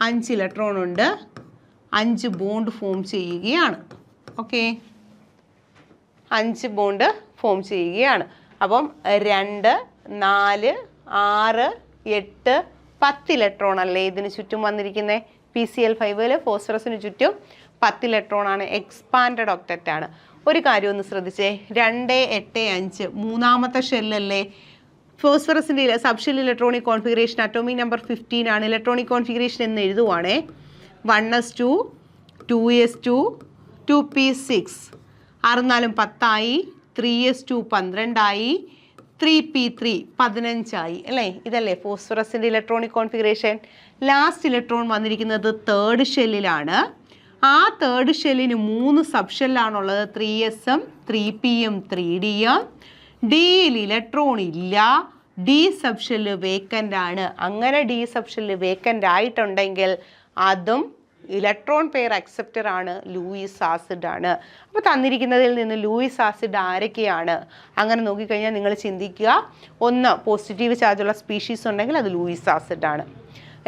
5 ഇലക്ട്രോൺ ഉണ്ട്. 5 ബോണ്ട് ഫോം ചെയ്യുകയാണ്. ഓക്കെ, 5 ബോണ്ട് ഫോം ചെയ്യുകയാണ്. അപ്പം 2, 4, 6, 8, 10 ഇലക്ട്രോൺ അല്ലേ ഇതിന് ചുറ്റും വന്നിരിക്കുന്നത്? PCl5ൽ ഫോസ്ഫറസിന് ചുറ്റും 10 ഇലക്ട്രോൺ ആണ്. എക്സ്പാൻഡഡ് ഒക്ടക്റ്റ് ആണ്. ഒരു കാര്യം ഒന്ന് ശ്രദ്ധിച്ചേ, 2, 8, 5 മൂന്നാമത്തെ ഷെല്ലല്ലേ? ഫോസ്ഫറസിൻ്റെ subshell electronic configuration atomic number 15 ആണ്. ഇലക്ട്രോണിക് കോൺഫിഗറേഷൻ എന്ന് എഴുതുവാണേ 1s2, 2s2, 2p6, 6 4 10 ആയി. 3s2 12 ആയി. 3p3 15 ആയി അല്ലേ? ഇതല്ലേ ഫോസ്ഫറസിൻ്റെ ഇലക്ട്രോണിക് കോൺഫിഗറേഷൻ. ലാസ്റ്റ് ഇലക്ട്രോൺ വന്നിരിക്കുന്നത് 3rd ഷെല്ലിലാണ്. ആ 3rd ഷെല്ലിന് 3 സബ് ഷെല്ലാണുള്ളത്. 3sഉം 3pയും 3dയും. ഡിയിൽ ഇലക്ട്രോൺ ഇല്ല. ഡി സബ് ഷെല്ല് വേക്കൻ്റ് ആണ്. അങ്ങനെ ഡി സബ് ഷെല്ല് വേക്കൻ്റ് ആയിട്ടുണ്ടെങ്കിൽ അതും ഇലക്ട്രോൺ പെയർ അക്സെപ്റ്റർ ആണ്, ലൂയിസ് ആസിഡ് ആണ്. അപ്പോൾ തന്നിരിക്കുന്നതിൽ നിന്ന് ലൂയിസ് ആസിഡ് ആരൊക്കെയാണ്? അങ്ങനെ നോക്കിക്കഴിഞ്ഞാൽ നിങ്ങൾ ചിന്തിക്കുക. 1 പോസിറ്റീവ് ചാർജുള്ള സ്പീഷീസ് ഉണ്ടെങ്കിൽ അത് ലൂയിസ് ആസിഡ് ആണ്.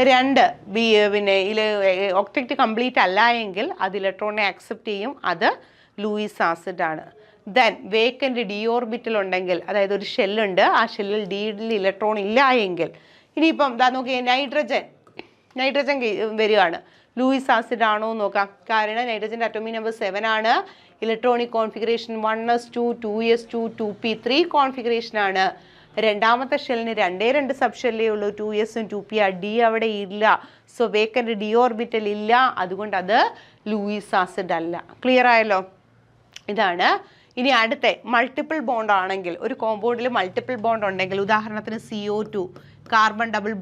2 പിന്നെ ഒക്ടക്റ്റ് കംപ്ലീറ്റ് അല്ല എങ്കിൽ അത് ഇലക്ട്രോണിനെ അക്സെപ്റ്റ് ചെയ്യും, അത് ലൂയിസ് ആസിഡ് ആണ്. ദെൻ വേക്കൻ്റ് ഡി ഓർബിറ്റൽ ഉണ്ടെങ്കിൽ, അതായത് ഒരു ഷെല്ലുണ്ട്, ആ ഷെല്ലിൽ ഡിയിൽ ഇലക്ട്രോൺ ഇല്ല എങ്കിൽ, ഇനിയിപ്പം നോക്കിയേ നൈട്രജൻ വരികയാണ്. ലൂയിസ് ആസിഡ് ആണോ എന്ന് നോക്കാം. കാരണം നൈട്രജൻ്റെ അറ്റോമിക് നമ്പർ 7 ആണ്. Electronic configuration 1s2, 2s2, 2p3 configuration ആണ്. രണ്ടാമത്തെ ഷെല്ലിന് 2 സബ് ഷെല്ലേ ഉള്ളൂ, 2sഉം 2p. ഡി അവിടെ ഇല്ല. സോ വേക്കൻ്റ് ഡി ഓർബിറ്റൽ ഇല്ല, അതുകൊണ്ട് അത് ലൂയിസ് ആസിഡ് അല്ല. ക്ലിയർ ആയല്ലോ? ഇതാണ്. ഇനി അടുത്ത മൾട്ടിപ്പിൾ ബോണ്ട് ആണെങ്കിൽ, ഒരു കോമ്പൗണ്ടിൽ മൾട്ടിപ്പിൾ ബോണ്ട് ഉണ്ടെങ്കിൽ, ഉദാഹരണത്തിന് CO2 കാർബൺ ഡബിൾ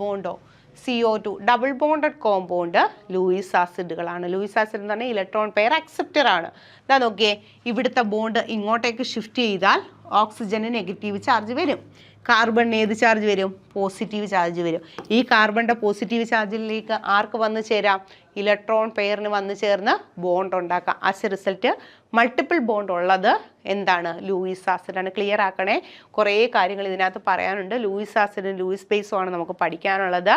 ബോണ്ടോ CO2 double bonded compound Lewis ആസിഡുകളാണ്. ലൂയിസ് ആസിഡ് എന്ന് പറഞ്ഞാൽ ഇലക്ട്രോൺ പെയർ അക്സെപ്റ്റർ ആണ്. ഇതാ നോക്കിയേ, ഇവിടുത്തെ ബോണ്ട് ഇങ്ങോട്ടേക്ക് ഷിഫ്റ്റ് ചെയ്താൽ ഓക്സിജന് നെഗറ്റീവ് ചാർജ് വരും, കാർബണിന് ഏത് ചാർജ് വരും? പോസിറ്റീവ് ചാർജ് വരും. ഈ കാർബണിൻ്റെ പോസിറ്റീവ് ചാർജിലേക്ക് ആർക്ക് വന്ന് ചേരാം? ഇലക്ട്രോൺ പെയറിന് വന്ന് ചേർന്ന് ബോണ്ട് ഉണ്ടാക്കാം. As a result multiple bond ഉള്ളത് എന്താണ്? ലൂയിസ് ആസിഡാണ്. ക്ലിയർ ആക്കണേ, കുറേ കാര്യങ്ങൾ ഇതിനകത്ത് പറയാനുണ്ട്. ലൂയിസ് ആസിഡും ലൂയിസ് ബേസും ആണ് നമുക്ക് പഠിക്കാനുള്ളത്.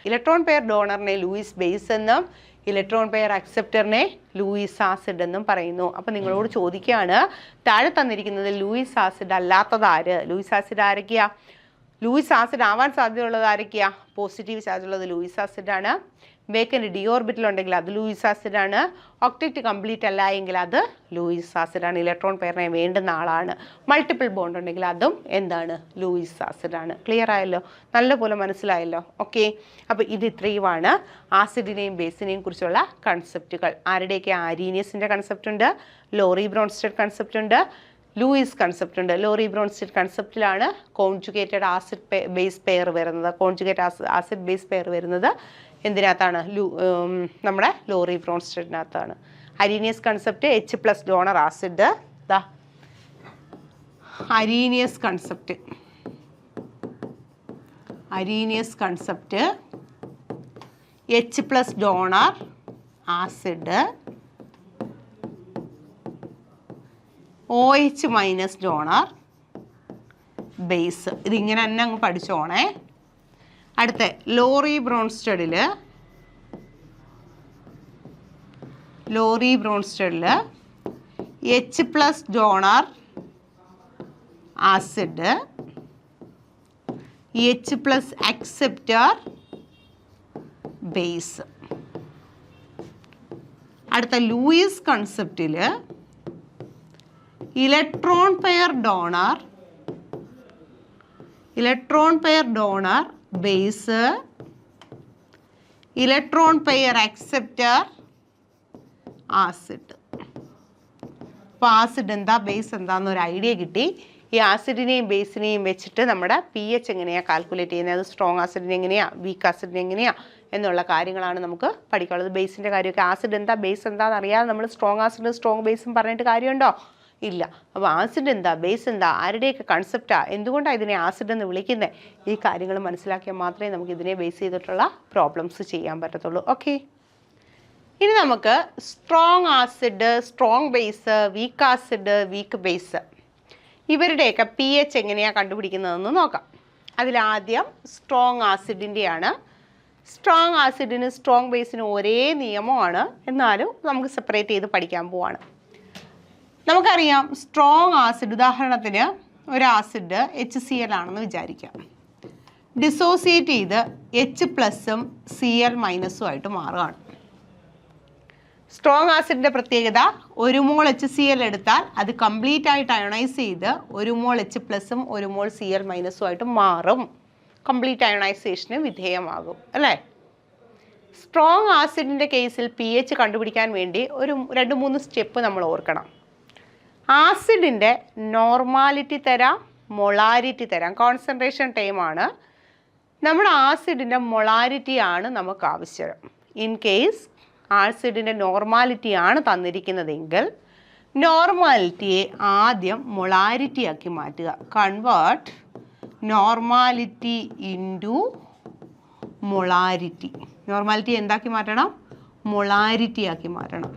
ഇലക്ട്രോൺ പെയർ ഡോണറിനെ ലൂയിസ് ബേസ് എന്നും ഇലക്ട്രോൺ പെയർ അക്സെപ്റ്ററിനെ ലൂയിസ് ആസിഡ് എന്നും പറയുന്നു. അപ്പം നിങ്ങളോട് ചോദിക്കുകയാണ്, താഴെ തന്നിരിക്കുന്നത് ലൂയിസ് ആസിഡ് അല്ലാത്തത് ആര്? ലൂയിസ് ആസിഡ് ആരൊക്കെയാ? ലൂയിസ് ആസിഡ് ആവാൻ സാധ്യതയുള്ളത് ആരൊക്കെയാ? പോസിറ്റീവ് ചാർജ് ഉള്ളത് ലൂയിസ് ആസിഡാണ്. വേക്കൻറ്റ് ഡി ഓർബിറ്റൽ ഉണ്ടെങ്കിൽ അത് ലൂയിസ് ആസിഡാണ്. ഒക്ടറ്റ് കംപ്ലീറ്റ് അല്ല എങ്കിൽ അത് ലൂയിസ് ആസിഡാണ്. ഇലക്ട്രോൺ പെയറിനെ വേണ്ടുന്ന ആളാണ്. മൾട്ടിപ്പിൾ ബോണ്ട് ഉണ്ടെങ്കിൽ അതും എന്താണ്? ലൂയിസ് ആസിഡാണ്. ക്ലിയർ ആയല്ലോ? നല്ലപോലെ മനസ്സിലായല്ലോ? ഓക്കെ, അപ്പോൾ ഇത് ഇത്രയുമാണ് ആസിഡിനെയും ബേസിനെയും കുറിച്ചുള്ള കൺസെപ്റ്റുകൾ. ആരുടെയൊക്കെ? ആരീനിയസിൻ്റെ കൺസെപ്റ്റ് ഉണ്ട്, ലോറി ബ്രോൺസ്റ്റഡ് കൺസെപ്റ്റ് ഉണ്ട്, ലൂയിസ് കൺസെപ്റ്റ് ഉണ്ട്. ലോറി ബ്രോൺസ്റ്റഡ് കൺസെപ്റ്റിലാണ് കോൺജുഗേറ്റഡ് ആസിഡ് ബേസ് പെയർ വരുന്നത്. കോൺജുഗേറ്റ് ആസിഡ് ബേസ് പെയർ വരുന്നത് എന്തിനകത്താണ്? നമ്മുടെ ലോറി ബ്രോൺസ്റ്റഡിനകത്താണ്. Arrhenius concept H+ donor acid. ദാ Arrhenius concept H+ donor acid, OH- donor base. ഇതിങ്ങനെ തന്നെ അങ്ങ് പഠിച്ചോണേ. അടുത്ത ലോറി ബ്രോൺസ്റ്റഡിൽ H+ donor acid, H+ acceptor base. അടുത്ത ലൂയിസ് കൺസെപ്റ്റിൽ electron pair donor base, electron pair acceptor acid. അപ്പോൾ ആസിഡ് എന്താ, ബേസ് എന്താണെന്നൊരു ഐഡിയ കിട്ടി. ഈ ആസിഡിനെയും ബേസിനെയും വെച്ചിട്ട് നമ്മുടെ pH എങ്ങനെയാണ് കാൽക്കുലേറ്റ് ചെയ്യുന്നത്, അത് സ്ട്രോങ് ആസിഡിന് എങ്ങനെയാണ്, വീക്ക് ആസിഡിന് എങ്ങനെയാണ് എന്നുള്ള കാര്യങ്ങളാണ് നമുക്ക് പഠിക്കാനുള്ളത്. ബേസിൻ്റെ കാര്യമൊക്കെ ആസിഡ് എന്താ ബേസ് എന്താണെന്ന് അറിയാതെ നമ്മൾ സ്ട്രോങ് ആസിഡും സ്ട്രോങ് ബേസും പറഞ്ഞിട്ട് കാര്യമുണ്ടോ? ഇല്ല. അപ്പോൾ ആസിഡ് എന്താ, ബേസ് എന്താ, ആരുടെയൊക്കെ കൺസെപ്റ്റാണ്, എന്തുകൊണ്ടാണ് ഇതിനെ ആസിഡ് എന്ന് വിളിക്കുന്നത്, ഈ കാര്യങ്ങൾ മനസ്സിലാക്കിയാൽ മാത്രമേ നമുക്ക് ഇതിനെ ബേസ് ചെയ്തിട്ടുള്ള പ്രോബ്ലംസ് ചെയ്യാൻ പറ്റത്തുള്ളൂ. ഓക്കെ, ഇനി നമുക്ക് strong acid, strong base, weak acid, weak base ഇവരുടെയൊക്കെ pH എങ്ങനെയാണ് കണ്ടുപിടിക്കുന്നതെന്ന് നോക്കാം. അതിലാദ്യം സ്ട്രോങ് ആസിഡിൻ്റെയാണ്. സ്ട്രോങ് ആസിഡിന് സ്ട്രോങ് ബേസിന് ഒരേ നിയമമാണ്, എന്നാലും നമുക്ക് സെപ്പറേറ്റ് ചെയ്ത് പഠിക്കാൻ പോവാണ്. നമുക്കറിയാം സ്ട്രോങ് ആസിഡ്, ഉദാഹരണത്തിന് ഒരു ആസിഡ് HCl ആണെന്ന് വിചാരിക്കാം. ഡിസോസിയേറ്റ് ചെയ്ത് H+ഉം Cl- ആയിട്ട് മാറുകയാണ്. സ്ട്രോങ് ആസിഡിൻ്റെ പ്രത്യേകത, 1 മോൾ HCl എടുത്താൽ അത് കംപ്ലീറ്റ് ആയിട്ട് അയണൈസ് ചെയ്ത് 1 മോൾ H+ഉം 1 മോൾ Cl- ആയിട്ട് മാറും. കംപ്ലീറ്റ് അയണൈസേഷന് വിധേയമാകും അല്ലേ? സ്ട്രോങ് ആസിഡിൻ്റെ കേസിൽ pH കണ്ടുപിടിക്കാൻ വേണ്ടി ഒരു 2-3 സ്റ്റെപ്പ് നമ്മൾ ഓർക്കണം. ആസിഡിൻ്റെ നോർമാലിറ്റി തരാം, മൊളാരിറ്റി തരാം. കോൺസെൻട്രേഷൻ ടൈമാണ്. നമ്മുടെ ആസിഡിൻ്റെ മൊളാരിറ്റിയാണ് നമുക്ക് ആവശ്യം. ഇൻ കേസ് ആസിഡിൻ്റെ നോർമാലിറ്റിയാണ് തന്നിരിക്കുന്നതെങ്കിൽ നോർമാലിറ്റിയെ ആദ്യം മൊളാരിറ്റി ആക്കി മാറ്റുക. Convert normality into molarity. Normality എന്താക്കി മാറ്റണം? മൊളാരിറ്റി ആക്കി മാറ്റണം.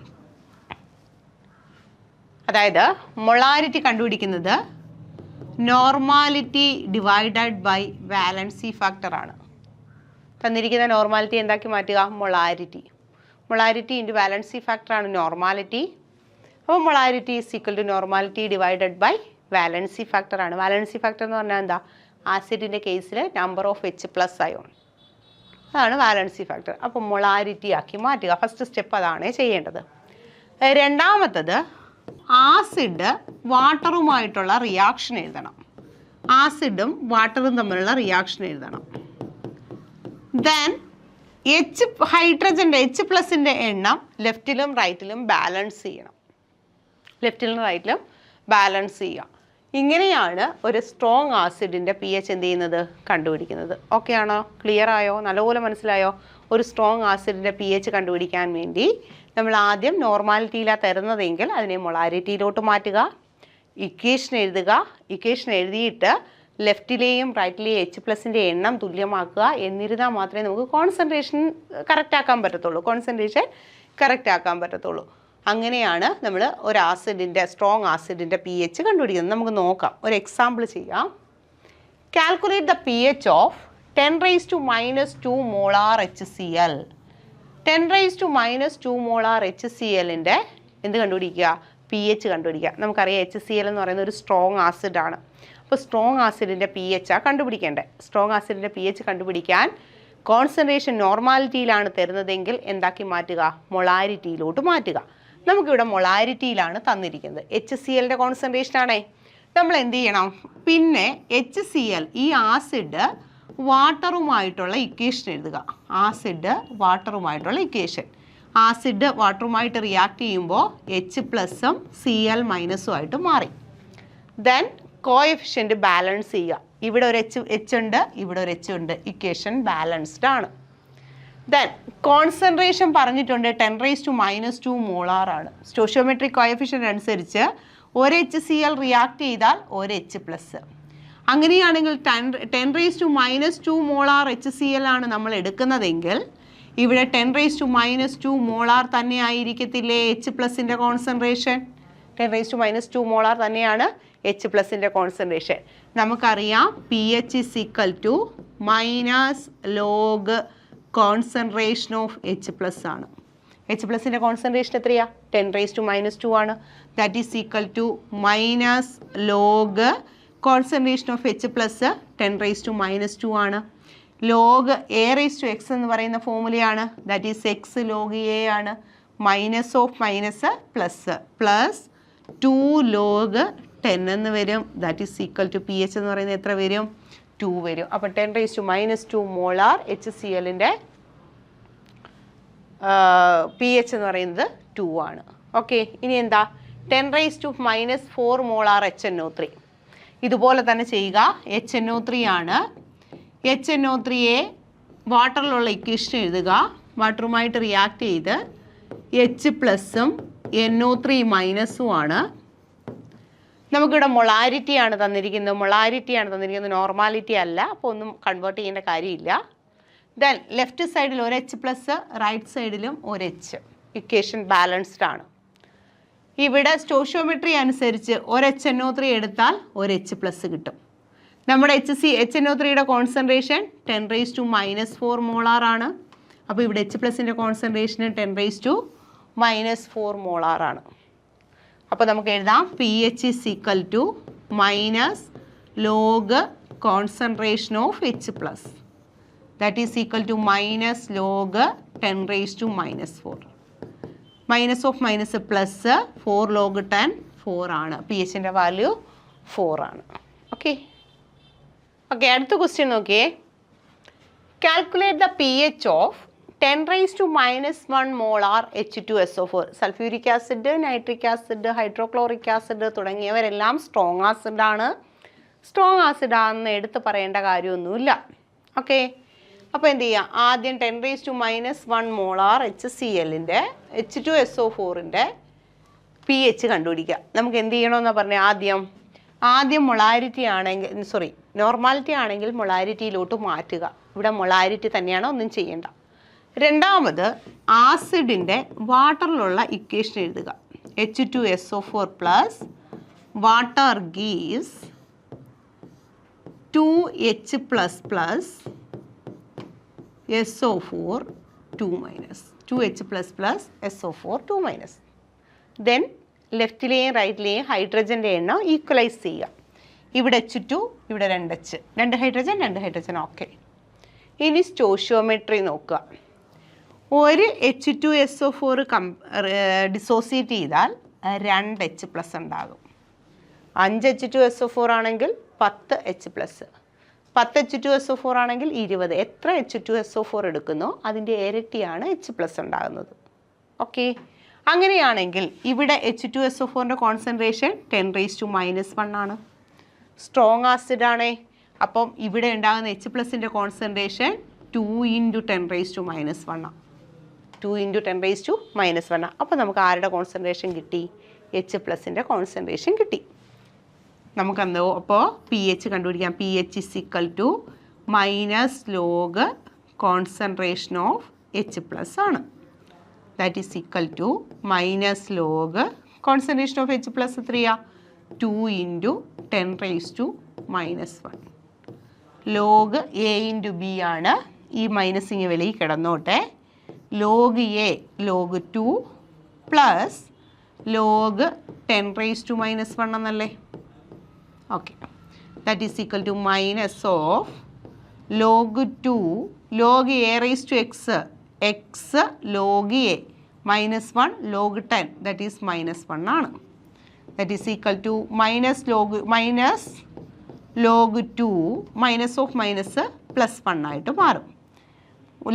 അതായത് മൊളാരിറ്റി കണ്ടുപിടിക്കുന്നത് നോർമാലിറ്റി ഡിവൈഡഡ് ബൈ വാലൻസി ഫാക്ടറാണ്. തന്നിരിക്കുന്ന നോർമാലിറ്റി എന്താക്കി മാറ്റുക? മൊളാരിറ്റി. മൊളാരിറ്റി ഇൻറ്റു വാലൻസി ഫാക്ടറാണ് നോർമാലിറ്റി. അപ്പോൾ molarity is equal to normality divided by valency ഫാക്ടറാണ്. വാലൻസി ഫാക്ടർ എന്ന് പറഞ്ഞാൽ എന്താ? ആസിഡിൻ്റെ കേസിൽ നമ്പർ ഓഫ് H+ അയോൺ, അതാണ് വാലൻസി ഫാക്ടർ. അപ്പോൾ മൊളാരിറ്റി ആക്കി മാറ്റുക. ഫസ്റ്റ് സ്റ്റെപ്പ് അതാണ് ചെയ്യേണ്ടത്. രണ്ടാമത്തത്, ആസിഡ് വാട്ടറുമായിട്ടുള്ള റിയാക്ഷൻ എഴുതണം. ആസിഡും വാട്ടറും തമ്മിലുള്ള റിയാക്ഷൻ എഴുതണം. ദെൻ ഹൈഡ്രജൻ്റെ H+ൻ്റെ എണ്ണം ലെഫ്റ്റിലും റൈറ്റിലും ബാലൻസ് ചെയ്യണം. ലെഫ്റ്റിലും റൈറ്റിലും ബാലൻസ് ചെയ്യുക. ഇങ്ങനെയാണ് ഒരു സ്ട്രോങ് ആസിഡിൻ്റെ പി എച്ച് എന്ത് ചെയ്യുന്നത് കണ്ടുപിടിക്കുന്നത്. ഓക്കെ ആണോ? ക്ലിയർ ആയോ? നല്ലപോലെ മനസ്സിലായോ? ഒരു സ്ട്രോങ് ആസിഡിൻ്റെ പി എച്ച് കണ്ടുപിടിക്കാൻ വേണ്ടി നമ്മൾ ആദ്യം നോർമാലിറ്റിയിലാണ് തരുന്നതെങ്കിൽ അതിനെ മൊളാരിറ്റിയിലോട്ട് മാറ്റുക, ഇക്വേഷൻ എഴുതുക, ഇക്വേഷൻ എഴുതിയിട്ട് ലെഫ്റ്റിലെയും റൈറ്റിലെയും എച്ച് പ്ലസിൻ്റെ എണ്ണം തുല്യമാക്കുക. എന്നിരുന്നാൽ മാത്രമേ നമുക്ക് കോൺസെൻട്രേഷൻ കറക്റ്റ് ആക്കാൻ പറ്റത്തുള്ളൂ. അങ്ങനെയാണ് നമ്മൾ ഒരു ആസിഡിൻ്റെ സ്ട്രോങ് ആസിഡിൻ്റെ പി എച്ച് കണ്ടുപിടിക്കുന്നത്. നമുക്ക് നോക്കാം, ഒരു എക്സാമ്പിൾ ചെയ്യാം. Calculate the P H of 10⁻² molar HCl. 10⁻² molar HClൻ്റെ എന്ത് കണ്ടുപിടിക്കുക? പി എച്ച് കണ്ടുപിടിക്കുക. നമുക്കറിയാം HCl എന്ന് പറയുന്ന ഒരു സ്ട്രോങ് ആസിഡാണ്. അപ്പോൾ സ്ട്രോങ് ആസിഡിൻ്റെ പി എച്ചാണ് കണ്ടുപിടിക്കേണ്ടത്. സ്ട്രോങ് ആസിഡിൻ്റെ പി എച്ച് കണ്ടുപിടിക്കാൻ കോൺസെൻട്രേഷൻ നോർമാലിറ്റിയിലാണ് തരുന്നതെങ്കിൽ എന്താക്കി മാറ്റുക? മൊളാരിറ്റിയിലോട്ട് മാറ്റുക. നമുക്കിവിടെ മൊളാരിറ്റിയിലാണ് തന്നിരിക്കുന്നത്. HClൻ്റെ കോൺസെൻട്രേഷനാണേ. നമ്മൾ എന്ത് ചെയ്യണം? പിന്നെ HCl ഈ ആസിഡ് വാട്ടറുമായിട്ടുള്ള ഇക്വേഷൻ എഴുതുക. ആസിഡ് വാട്ടറുമായിട്ട് റിയാക്ട് ചെയ്യുമ്പോൾ H+ഉം Cl- ആയിട്ട് മാറി. ദെൻ കോഎഫിഷ്യൻറ്റ് ബാലൻസ് ചെയ്യുക. ഇവിടെ ഒരു H ഉണ്ട്, ഇവിടെ ഒരു H ഉണ്ട്. ഇക്വേഷൻ ബാലൻസ്ഡ് ആണ്. ദെൻ കോൺസെൻട്രേഷൻ പറഞ്ഞിട്ടുണ്ട് 10⁻² മോളാർ ആണ്. സ്റ്റോഷിയോമെട്രിക് കോഎഫിഷ്യൻ്റ് അനുസരിച്ച് ഒരു HCl റിയാക്ട് ചെയ്താൽ ഒരു H+. അങ്ങനെയാണെങ്കിൽ 10⁻² മോളാർ HCl ആണ് നമ്മൾ എടുക്കുന്നതെങ്കിൽ ഇവിടെ 10⁻² മോളാർ തന്നെ ആയിരിക്കത്തില്ലേ H+ൻ്റെ കോൺസെൻട്രേഷൻ? 10⁻² മോളാർ തന്നെയാണ് H+ൻ്റെ കോൺസെൻട്രേഷൻ. നമുക്കറിയാം pH = -log concentration of H+ ആണ്. H+ൻ്റെ കോൺസെൻട്രേഷൻ എത്രയാ? 10⁻² ആണ്. That is equal to -log concentration of H+ 10⁻² ആണ്. ലോഗ് A⁻x എന്ന് പറയുന്ന ഫോമുലയാണ്. That is x log A ആണ്. Minus of minus plus 2 log 10 എന്ന് വരും. That is equal to pH എന്ന് പറയുന്നത് എത്ര വരും? 2 വരും. അപ്പോൾ 10⁻² മോളാർ HClൻ്റെ pH എന്ന് പറയുന്നത് 2 ആണ്. ഓക്കെ, ഇനി എന്താ? 10⁻⁻4 മോളാർ HNO3. ഇതുപോലെ തന്നെ ചെയ്യുക. HNO3 ആണ്. HNO3യെ വാട്ടറിലുള്ള ഇക്വേഷൻ എഴുതുക. വാട്ടറുമായിട്ട് റിയാക്ട് ചെയ്ത് H+ഉം NO3- ആണ്. നമുക്കിവിടെ മൊളാരിറ്റിയാണ് തന്നിരിക്കുന്നത്. നോർമാലിറ്റി അല്ല. അപ്പോൾ ഒന്നും കൺവേർട്ട് ചെയ്യേണ്ട കാര്യമില്ല. ദെൻ ലെഫ്റ്റ് സൈഡിൽ ഒരു H+, റൈറ്റ് സൈഡിലും ഒരു H. ഇക്വേഷൻ ബാലൻസ്ഡ് ആണ്. ഇവിടെ സ്റ്റോഷിയോമെട്രി അനുസരിച്ച് ഒരു HNO3 എടുത്താൽ ഒരു H+ കിട്ടും. നമ്മുടെ HNO3യുടെ കോൺസെൻട്രേഷൻ 10⁻⁻4 മോളാർ ആണ്. അപ്പോൾ ഇവിടെ H+ൻ്റെ കോൺസെൻട്രേഷൻ 10⁻⁻4 മോളാർ ആണ്. അപ്പോൾ നമുക്ക് എഴുതാം pH = -log concentration of H+. That is equal to -log 10⁻⁻4. Minus of minus plus 4 log 10 4 ആണ്. pHൻ്റെ വാല്യൂ 4 ആണ്. ഓക്കെ, അടുത്ത ക്വസ്റ്റ്യൻ നോക്കിയേ. Calculate the pH of 10⁻⁻1 molar H2SO4. Sulphuric acid, nitric acid, hydrochloric acid തുടങ്ങിയവരെല്ലാം strong ആസിഡാണ്. Strong ആസിഡാണെന്ന് എടുത്ത് പറയേണ്ട കാര്യമൊന്നുമില്ല. ഓക്കെ, അപ്പോൾ എന്ത് ചെയ്യുക? ആദ്യം 10⁻⁻1 മോളാർ HClൻ്റെ H2SO4ൻ്റെ pH കണ്ടുപിടിക്കുക. നമുക്ക് എന്ത് ചെയ്യണമെന്നാണ് പറഞ്ഞത്? ആദ്യം മൊളാരിറ്റി ആണെങ്കിൽ നോർമാലിറ്റി ആണെങ്കിൽ മൊളാരിറ്റിയിലോട്ട് മാറ്റുക. ഇവിടെ മൊളാരിറ്റി തന്നെയാണ്, ഒന്നും ചെയ്യേണ്ട. രണ്ടാമത് ആസിഡിൻ്റെ വാട്ടറിലുള്ള ഇക്വേഷൻ എഴുതുക. H2SO4 plus water gives 2H++ SO4 2-. 2H++ SO4 2-. Then ലെഫ്റ്റിലെയും റൈറ്റിലെയും ഹൈഡ്രജൻ്റെ എണ്ണം ഈക്വലൈസ് ചെയ്യുക. ഇവിടെ H2, ഇവിടെ 2H, 2 ഹൈഡ്രജൻ. ഓക്കെ, ഇനി സ്റ്റോഷിയോമെട്രി നോക്കുക. ഒരു H2SO4 ഡിസോസിയേറ്റ് ചെയ്താൽ 2H+ ഉണ്ടാകും. 5 H2SO4 ആണെങ്കിൽ 10 H+. 10 H2SO4 ആണെങ്കിൽ 20. എത്ര H2SO4 എടുക്കുന്നോ അതിൻ്റെ ഇരട്ടിയാണ് H+ ഉണ്ടാകുന്നത്. ഓക്കെ, അങ്ങനെയാണെങ്കിൽ ഇവിടെ H2SO4ൻ്റെ കോൺസെൻട്രേഷൻ 10⁻⁻1 ആണ്. സ്ട്രോങ് ആസിഡ് ആണേ. അപ്പം ഇവിടെ ഉണ്ടാകുന്ന H+ൻ്റെ കോൺസെൻട്രേഷൻ 2 × 10⁻⁻1 ആണ്. 2 × 10⁻⁻1. അപ്പോൾ നമുക്ക് ആരുടെ കോൺസെൻട്രേഷൻ കിട്ടി? H+ൻ്റെ കോൺസെൻട്രേഷൻ കിട്ടി. നമുക്കെന്തോ അപ്പോൾ പി എച്ച് കണ്ടുപിടിക്കാം. P h is equal to minus log concentration of H+ ആണ്. That is equal to minus log concentration of H+ എത്രയാ? 2 × 10⁻⁻1. ലോഗ് എ ഇൻറ്റു ബി ആണ്. ഈ മൈനസിങ് വെളിയിൽ കിടന്നോട്ടെ. Log A log 2 plus log 10⁻⁻1 എന്നല്ലേ? Okay, that is equal to minus of log 2 log A raise to X X log A -1 log 10 that is -1 ആണ്. That is equal to minus log 2 minus of minus +1 ആയിട്ട് മാറും.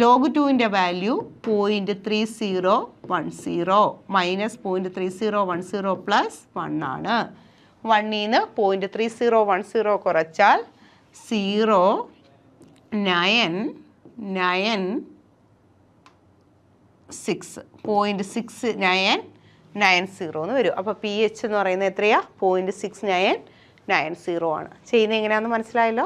Log 2ൻ്റെ value 0.3010 minus 0.3010 plus 1 ആണ്. 1ൽ നിന്ന് 0.3010 കുറച്ചാൽ 0.6990 എന്ന് വരും. അപ്പോൾ പി എച്ച് എന്ന് പറയുന്നത് എത്രയാ? 0.6990 ആണ്. ചെയ്യുന്നത് എങ്ങനെയാണെന്ന് മനസ്സിലായല്ലോ.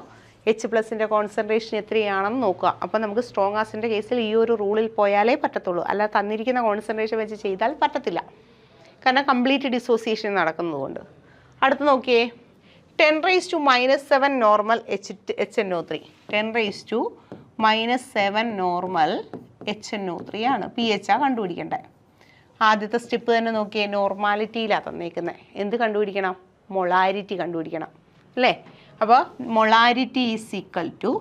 H+ൻ്റെ കോൺസെൻട്രേഷൻ എത്രയാണെന്ന് നോക്കുക. അപ്പോൾ നമുക്ക് സ്ട്രോങ് ആസിഡിൻ്റെ കേസിൽ ഈ ഒരു റൂളിൽ പോയാലേ പറ്റത്തുള്ളൂ. അല്ല തന്നിരിക്കുന്ന കോൺസെൻട്രേഷൻ വെച്ച് ചെയ്താൽ പറ്റത്തില്ല. കാരണം കംപ്ലീറ്റ് ഡിസോസിയേഷൻ നടക്കുന്നതുകൊണ്ട്. അടുത്ത് നോക്കിയേ, 10⁻⁻7 നോർമൽ HNO3. 10⁻⁻7 നോർമൽ HNO3 ആണ്. പി എച്ച് ആ കണ്ടുപിടിക്കേണ്ടത്. ആദ്യത്തെ സ്റ്റെപ്പ് തന്നെ നോക്കിയേ, നോർമാലിറ്റിയിലാണ് തന്നേക്കുന്നത്. എന്ത് കണ്ടുപിടിക്കണം? മൊളാരിറ്റി കണ്ടുപിടിക്കണം അല്ലേ? അപ്പോൾ molarity is equal to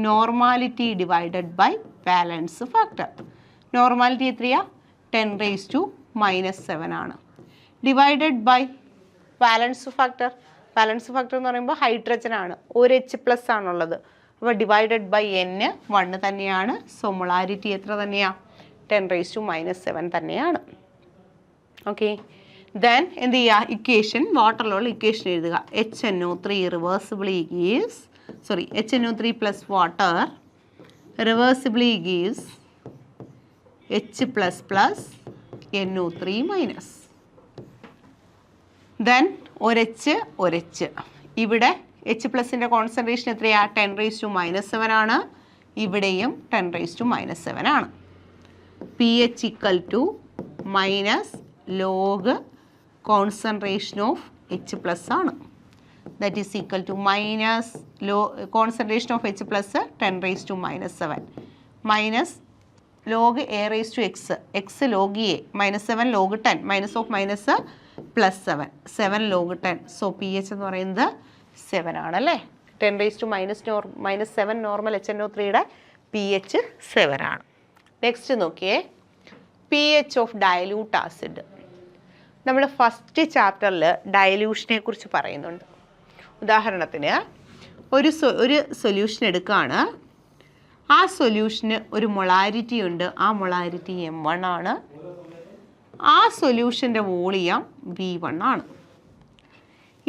normality divided by valence factor. Normality എത്രയാ? 10⁻⁻7 ആണ്. Divided by valence factor. Valence factor എന്ന് പറയുമ്പോൾ ഹൈഡ്രജൻ ആണ്. ഒരു H+ ആണുള്ളത്. അപ്പോൾ ഡിവൈഡഡ് ബൈ N 1 തന്നെയാണ്. സോ മൊളാരിറ്റി എത്ര തന്നെയാണ്? 10⁻⁻7 തന്നെയാണ്. ഓക്കെ, ദെൻ എന്ത് ചെയ്യുക? ഇക്വേഷൻ, വാട്ടറിലുള്ള ഇക്വേഷൻ എഴുതുക. HNO3 reversibly gives HNO3 plus water reversibly gives H++ NO3 minus. Then ഒരച്ച് ഇവിടെ H+ൻ്റെ കോൺസെൻട്രേഷൻ എത്രയാ? 10⁻⁻7 ആണ്. ഇവിടെയും 10⁻⁻7 ആണ്. P H equal to minus log concentration of H+ ആണ്. That is equal to minus concentration of H+ 10⁻⁻7 minus log A raise to X X log A -7 log 10 minus of minus +7 log 10. So P H എന്ന് പറയുന്നത് 7 ആണല്ലേ? 10⁻⁻7 normal HNO3യുടെ P H 7 ആണ്. Next നോക്കിയേ, P H of dilute acid. നമ്മൾ first ചാപ്റ്ററിൽ ഡയലൂഷനെ കുറിച്ച് പറയുന്നുണ്ട്. ഉദാഹരണത്തിന് ഒരു സൊല്യൂഷൻ എടുക്കുകയാണ്. ആ സൊല്യൂഷന് ഒരു മൊളാരിറ്റി ഉണ്ട്. ആ മൊളാരിറ്റി M1 ആണ്. ആ സൊല്യൂഷൻ്റെ വോളിയം V1 ആണ്.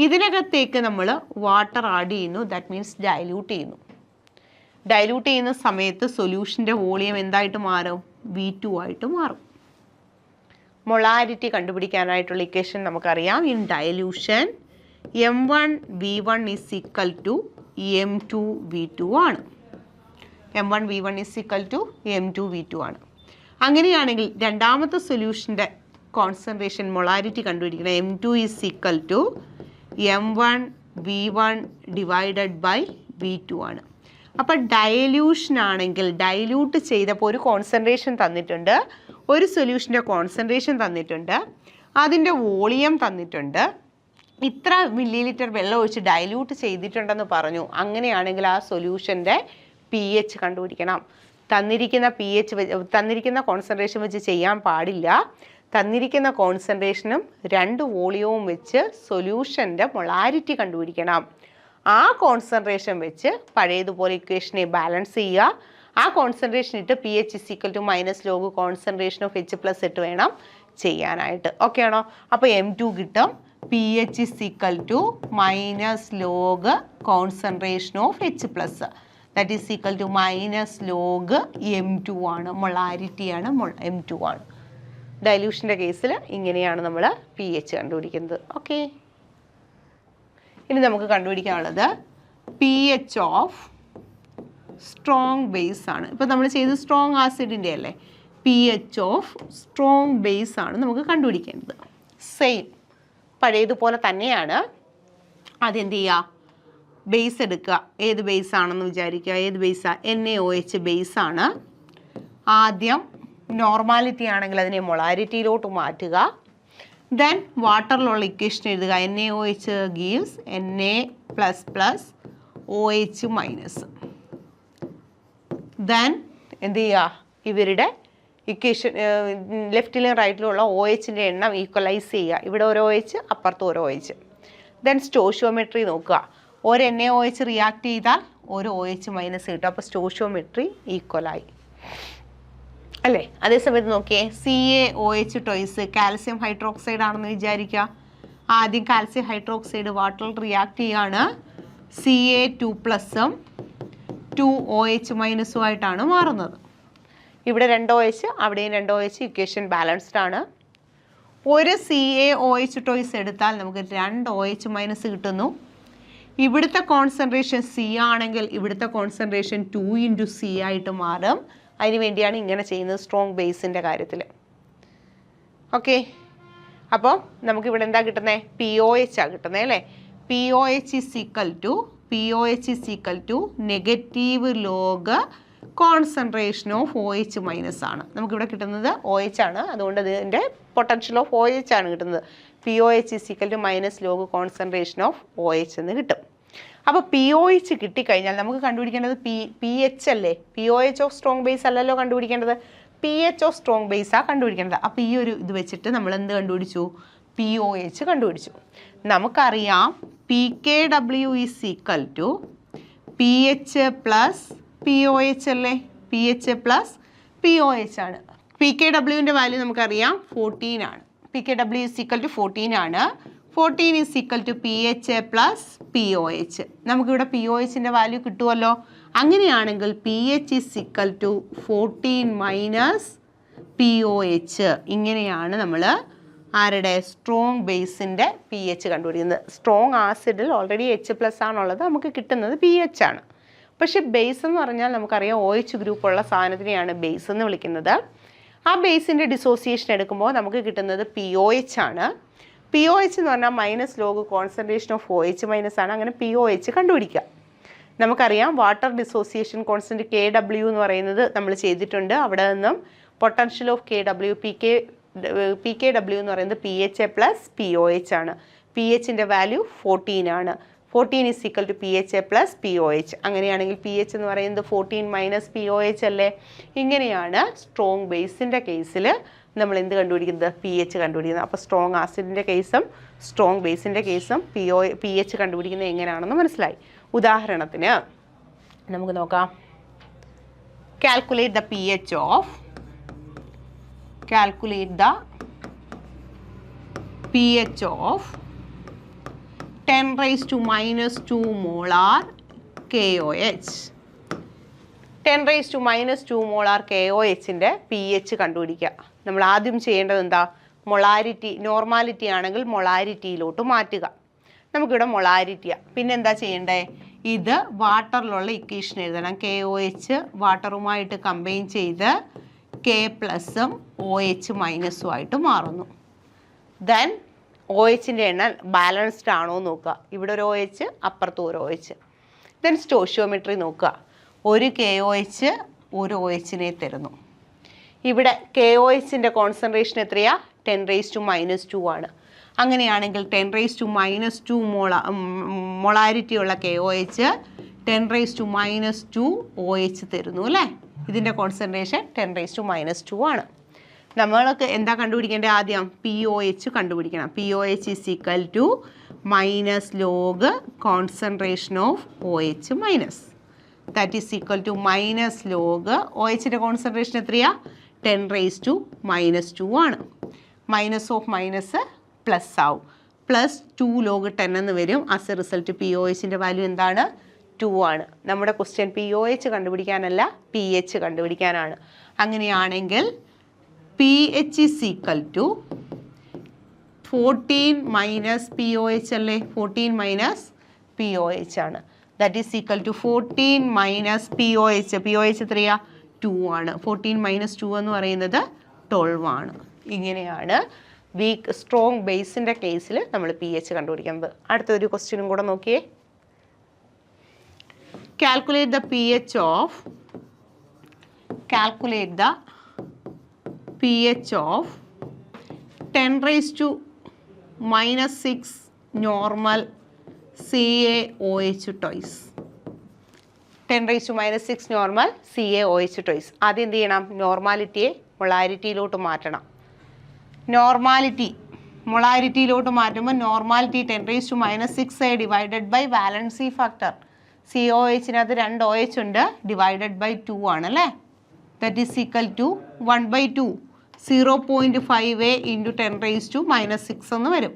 ഇതിനകത്തേക്ക് നമ്മൾ വാട്ടർ ആഡ് ചെയ്യുന്നു. ദാറ്റ് മീൻസ് ഡയലൂട്ട് ചെയ്യുന്നു. ഡയലൂട്ട് ചെയ്യുന്ന സമയത്ത് സൊല്യൂഷൻ്റെ വോളിയം എന്തായിട്ട് മാറും? V2 ആയിട്ട് മാറും. മൊളാരിറ്റി കണ്ടുപിടിക്കാനായിട്ടുള്ള ഇക്വേഷൻ നമുക്കറിയാം. In dilution M1 V1 is equal to M2 V2 ആണ്. M1 V1 is equal to M2 V2 ആണ്. അങ്ങനെയാണെങ്കിൽ രണ്ടാമത്തെ സൊല്യൂഷൻ്റെ കോൺസെൻട്രേഷൻ മൊളാരിറ്റി കണ്ടുപിടിക്കണം. M2 is equal to M1 V1 divided by V2 ആണ്. അപ്പോൾ ഡയലൂഷൻ ആണെങ്കിൽ ഡയലൂട്ട് ചെയ്തപ്പോൾ ഒരു കോൺസെൻട്രേഷൻ തന്നിട്ടുണ്ട്, ഒരു സൊല്യൂഷൻ്റെ കോൺസെൻട്രേഷൻ തന്നിട്ടുണ്ട്, അതിൻ്റെ വോളിയം തന്നിട്ടുണ്ട്, ഇത്ര മില്ലി ലിറ്റർ വെള്ളം ഒഴിച്ച് ഡയലൂട്ട് ചെയ്തിട്ടുണ്ടെന്ന് പറഞ്ഞു. അങ്ങനെയാണെങ്കിൽ ആ സൊല്യൂഷൻ്റെ പി എച്ച് കണ്ടുപിടിക്കണം. തന്നിരിക്കുന്ന കോൺസെൻട്രേഷൻ വെച്ച് ചെയ്യാൻ പാടില്ല. തന്നിരിക്കുന്ന കോൺസെൻട്രേഷനും 2 വോളിയവും വെച്ച് സൊല്യൂഷൻ്റെ മൊളാരിറ്റി കണ്ടുപിടിക്കണം. ആ കോൺസെൻട്രേഷൻ വെച്ച് പഴയതുപോലെ ഇക്വേഷനെ ബാലൻസ് ചെയ്യുക. ആ കോൺസെൻട്രേഷൻ ഇട്ട് p h is equal to minus log concentration of H+ ഇട്ട് വേണം ചെയ്യാനായിട്ട്. ഓക്കെ ആണോ? അപ്പോൾ M2 കിട്ടും. pH is equal to minus log concentration of H plus. That is equal to minus log M2 ആണ്, മൊളാരിറ്റി ആണ്, M2 ആണ്. ഡൈല്യൂഷൻ്റെ കേസിൽ ഇങ്ങനെയാണ് നമ്മൾ പി എച്ച് കണ്ടുപിടിക്കുന്നത്. ഓക്കെ, ഇനി നമുക്ക് കണ്ടുപിടിക്കാനുള്ളത് P H of strong base ആണ്. ഇപ്പം നമ്മൾ ചെയ്ത് സ്ട്രോങ് ആസിഡിൻ്റെ അല്ലേ, P H of strong base ആണ് നമുക്ക് കണ്ടുപിടിക്കേണ്ടത്. സെയിം പഴയതുപോലെ തന്നെയാണ്. അതെന്ത് ചെയ്യുക, ബേസ് എടുക്കുക. ഏത് ബേസ് ആണെന്ന് വിചാരിക്കുക. ഏത് ബേസാണ്? NaOH ബേസ് ആണ്. ആദ്യം നോർമാലിറ്റി ആണെങ്കിൽ അതിനെ മൊളാരിറ്റിയിലോട്ട് മാറ്റുക. ദെൻ വാട്ടറിലുള്ള ഇക്വേഷൻ എഴുതുക. NaOH gives Na++OH-. ദെൻ എന്ത് ചെയ്യുക, ഇവരുടെ ഇക്വേഷൻ ലെഫ്റ്റിലും റൈറ്റിലുള്ള OHൻ്റെ എണ്ണം ഈക്വലൈസ് ചെയ്യുക. ഇവിടെ ഒരു OH, അപ്പുറത്ത് ഒരു OH. ദെൻ സ്റ്റോഷിയോമെട്രി നോക്കുക. ഒരു NaOH റിയാക്ട് ചെയ്താൽ ഒരു OH മൈനസ് കിട്ടും. അപ്പോൾ സ്റ്റോഷിയോമെട്രി ഈക്വലായി അല്ലേ. അതേസമയത്ത് നോക്കിയേ, CaOH ടോയ്സ് കാൽസ്യം ഹൈഡ്രോക്സൈഡ് ആണെന്ന് വിചാരിക്കുക. ആദ്യം കാൽസ്യം ഹൈഡ്രോക്സൈഡ് വാട്ടറിൽ റിയാക്ട് ചെയ്യാണ്. Ca2+ഉം 2OH- ആയിട്ടാണ് മാറുന്നത്. ഇവിടെ 2 OH, അവിടെയും 2 OH. ഇക്വേഷൻ ബാലൻസ്ഡ് ആണ്. ഒരു CaOH ടോയ്സ് എടുത്താൽ നമുക്ക് 2 OH- കിട്ടുന്നു. ഇവിടുത്തെ കോൺസെൻട്രേഷൻ C ആണെങ്കിൽ ഇവിടുത്തെ കോൺസെൻട്രേഷൻ 2 × C ആയിട്ട് മാറും. അതിന് വേണ്ടിയാണ് ഇങ്ങനെ ചെയ്യുന്നത് സ്ട്രോങ് ബേസിൻ്റെ കാര്യത്തിൽ. ഓക്കെ, അപ്പോൾ നമുക്കിവിടെ എന്താ കിട്ടുന്നത്? POH ആണ് കിട്ടുന്നത് അല്ലേ. POH is equal to negative log concentration of OH- ആണ്. നമുക്കിവിടെ കിട്ടുന്നത് OH ആണ്, അതുകൊണ്ട് ഇതിൻ്റെ പൊട്ടൻഷ്യൽ ഓഫ് OH ആണ് കിട്ടുന്നത്. POH is equal to minus log concentration of OH എന്ന് കിട്ടും. അപ്പോൾ POH കിട്ടിക്കഴിഞ്ഞാൽ നമുക്ക് കണ്ടുപിടിക്കേണ്ടത് pH അല്ലേ. POH ഓഫ് സ്ട്രോങ് ബേസ് അല്ലല്ലോ കണ്ടുപിടിക്കേണ്ടത്, pH ഓഫ് സ്ട്രോങ് ബേസാണ് കണ്ടുപിടിക്കേണ്ടത്. അപ്പോൾ ഈ ഒരു ഇത് വെച്ചിട്ട് നമ്മൾ എന്ത് കണ്ടുപിടിച്ചു? POH കണ്ടുപിടിച്ചു. നമുക്കറിയാം pKw is equal to pH plus POH അല്ലേ. pH plus POH ആണ്. pKwൻ്റെ വാല്യൂ നമുക്കറിയാം 14 ആണ്. pKw is equal to 14 ആണ്. 14 is equal to pH plus POH. നമുക്കിവിടെ POHൻ്റെ വാല്യൂ കിട്ടുമല്ലോ. അങ്ങനെയാണെങ്കിൽ pH is equal to 14 minus POH. ഇങ്ങനെയാണ് നമ്മൾ ആരുടെ സ്ട്രോങ് ബേസിൻ്റെ pH കണ്ടുപിടിക്കുന്നത്. സ്ട്രോങ് ആസിഡിൽ ഓൾറെഡി H+ ആണുള്ളത്, നമുക്ക് കിട്ടുന്നത് pH ആണ്. പക്ഷെ ബേസ് എന്ന് പറഞ്ഞാൽ നമുക്കറിയാം OH ഗ്രൂപ്പുള്ള സാധനത്തിനെയാണ് ബേസ് എന്ന് വിളിക്കുന്നത്. ആ ബേസിൻ്റെ ഡിസോസിയേഷൻ എടുക്കുമ്പോൾ നമുക്ക് കിട്ടുന്നത് POH ആണ്. POH എന്ന് പറഞ്ഞാൽ minus log concentration of OH- ആണ്. അങ്ങനെ POH കണ്ടുപിടിക്കുക. നമുക്കറിയാം വാട്ടർ ഡിസോസിയേഷൻ കോൺസ്റ്റൻറ്റ് KW എന്ന് പറയുന്നത് നമ്മൾ ചെയ്തിട്ടുണ്ട്. അവിടെ നിന്നും പൊട്ടൻഷ്യൽ ഓഫ് PKW എന്ന് പറയുന്നത് PHA plus POH ആണ്. PHൻ്റെ വാല്യൂ 14 ആണ്. 14 is equal to PHA plus POH. അങ്ങനെയാണെങ്കിൽ PH എന്ന് പറയുന്നത് 14 മൈനസ് POH അല്ലേ. ഇങ്ങനെയാണ് സ്ട്രോങ് ബേസിൻ്റെ കേസിൽ നമ്മൾ എന്ത് കണ്ടുപിടിക്കുന്നത്? pH കണ്ടുപിടിക്കുന്നത്. അപ്പോൾ സ്ട്രോങ് ആസിഡിൻ്റെ കേസും സ്ട്രോങ് ബേസിൻ്റെ കേസും pH കണ്ടുപിടിക്കുന്നത് എങ്ങനെയാണെന്ന് മനസ്സിലായി. ഉദാഹരണത്തിന് നമുക്ക് നോക്കാം. Calculate the pH of 10⁻⁻² molar KOH. 10⁻⁻² molar KOHൻ്റെ pH കണ്ടുപിടിക്കുക. നമ്മൾ ആദ്യം ചെയ്യേണ്ടത് എന്താ? മൊളാരിറ്റി, നോർമാലിറ്റി ആണെങ്കിൽ മൊളാരിറ്റിയിലോട്ട് മാറ്റുക. നമുക്കിവിടെ മൊളാരിറ്റിയാണ്. പിന്നെ എന്താ ചെയ്യേണ്ടത്? ഇത് വാട്ടറിലുള്ള ഇക്വേഷൻ എഴുതണം. KOH വാട്ടറുമായിട്ട് കമ്പൈൻ ചെയ്ത് K+ഉം OH- ആയിട്ട് മാറുന്നു. ദെൻ OHൻ്റെ എണ്ണം ബാലൻസ്ഡ് ആണോ എന്ന് നോക്കുക. ഇവിടെ ഒരു OH, അപ്പുറത്തും ഒരു OH. ദെൻ സ്റ്റോഷിയോമെട്രി നോക്കുക. ഒരു KOH ഒരു OH-നെ തരുന്നു. ഇവിടെ KOHൻ്റെ കോൺസെൻട്രേഷൻ എത്രയാ? 10⁻² ആണ്. അങ്ങനെയാണെങ്കിൽ 10⁻² മൊളാരിറ്റി ഉള്ള KOH 10⁻² OH തരുന്നു അല്ലേ. ഇതിൻ്റെ കോൺസെൻട്രേഷൻ 10⁻² ആണ്. നമ്മൾക്ക് എന്താ കണ്ടുപിടിക്കേണ്ടത്? ആദ്യം POH കണ്ടുപിടിക്കണം. POH is equal to minus log concentration of OH-. that is equal to minus log OHൻ്റെ കോൺസെൻട്രേഷൻ എത്രയാ? 10⁻² ആണ്. മൈനസ് ഓഫ് മൈനസ് പ്ലസ് ആവും. പ്ലസ് 2 log 10 എന്ന് വരും. ആസ് എ റിസൾട്ട് POHൻ്റെ വാല്യൂ എന്താണ്? 2 ആണ്. നമ്മുടെ ക്വസ്റ്റ്യൻ POH കണ്ടുപിടിക്കാനല്ല, PH കണ്ടുപിടിക്കാനാണ്. അങ്ങനെയാണെങ്കിൽ PH is equal to 14 minus POH അല്ലേ? 14 മൈനസ് POH ആണ്. That is equal to 14 minus POH. POH എത്രയാ? 2 ആണ്. 14 മൈനസ് 2 എന്ന് പറയുന്നത് 12 ആണ്. ഇങ്ങനെയാണ് വീക്ക് സ്ട്രോങ് ബേസിൻ്റെ കേസിൽ നമ്മൾ PH കണ്ടുപിടിക്കുന്നത്. അടുത്തൊരു ക്വസ്റ്റ്യനും കൂടെ നോക്കിയേ. Calculate the PH of 10 raised to minus 6 normal CaOH twice. 10 raised to minus 6 normal CaOH twice. ആദ്യം എന്ത് ചെയ്യണം? നോർമാലിറ്റിയെ മൊളാരിറ്റിയിലോട്ട് മാറ്റണം. മൊളാരിറ്റിയിലോട്ട് മാറ്റുമ്പോൾ normality 10 raised to minus 6 divided by valency factor. COHനകത്ത് 2 OH ഉണ്ട്, ഡിവൈഡഡ് ബൈ 2 ആണ് അല്ലേ? That is equal to 1/2 0.5A into 10 raised to minus 6 എന്ന് വരും.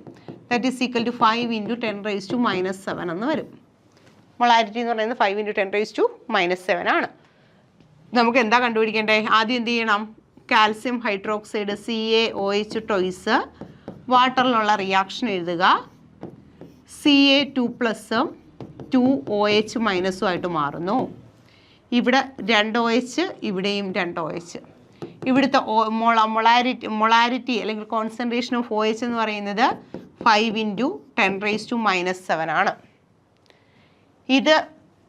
That is equal to 5 into 10 raised to minus 7 എന്ന് വരും. മൊളാരിറ്റി എന്ന് പറയുന്നത് 5 into 10 raised to minus 7 ആണ്. നമുക്ക് എന്താ കണ്ടുപിടിക്കേണ്ടത്? ആദ്യം എന്ത് ചെയ്യണം? കാൽസ്യം ഹൈഡ്രോക്സൈഡ് CaOH ടോയ്സ് വാട്ടറിലുള്ള റിയാക്ഷൻ എഴുതുക. Ca2 പ്ലസും 2OH മൈനസും ആയിട്ട് മാറുന്നു. ഇവിടെ 2 OH, ഇവിടെയും 2 OH. ഇവിടുത്തെ മൊളാരിറ്റി അല്ലെങ്കിൽ കോൺസെൻട്രേഷൻ ഓഫ് OH എന്ന് പറയുന്നത് 5 into 10 raised to minus 7 ആണ്. ഇത്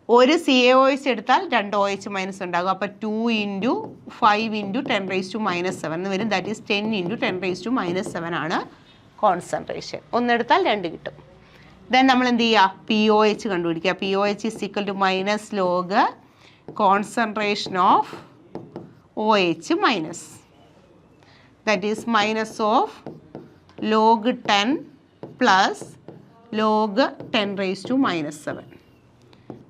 ഒരു CaOH എടുത്താൽ 2 OH മൈനസ് ഉണ്ടാകും. അപ്പോൾ 2 into 5 into 10 raised to minus 7 എന്ന് വരും. That is 10 into 10 raised to minus 7 ആണ് കോൺസെൻട്രേഷൻ. ഒന്നെടുത്താൽ 2 കിട്ടും. ദെൻ നമ്മൾ എന്ത് ചെയ്യുക? POH കണ്ടുപിടിക്കുക. POH is equal to minus log concentration of OH minus. That is minus of log 10 plus log 10 raised to minus 7.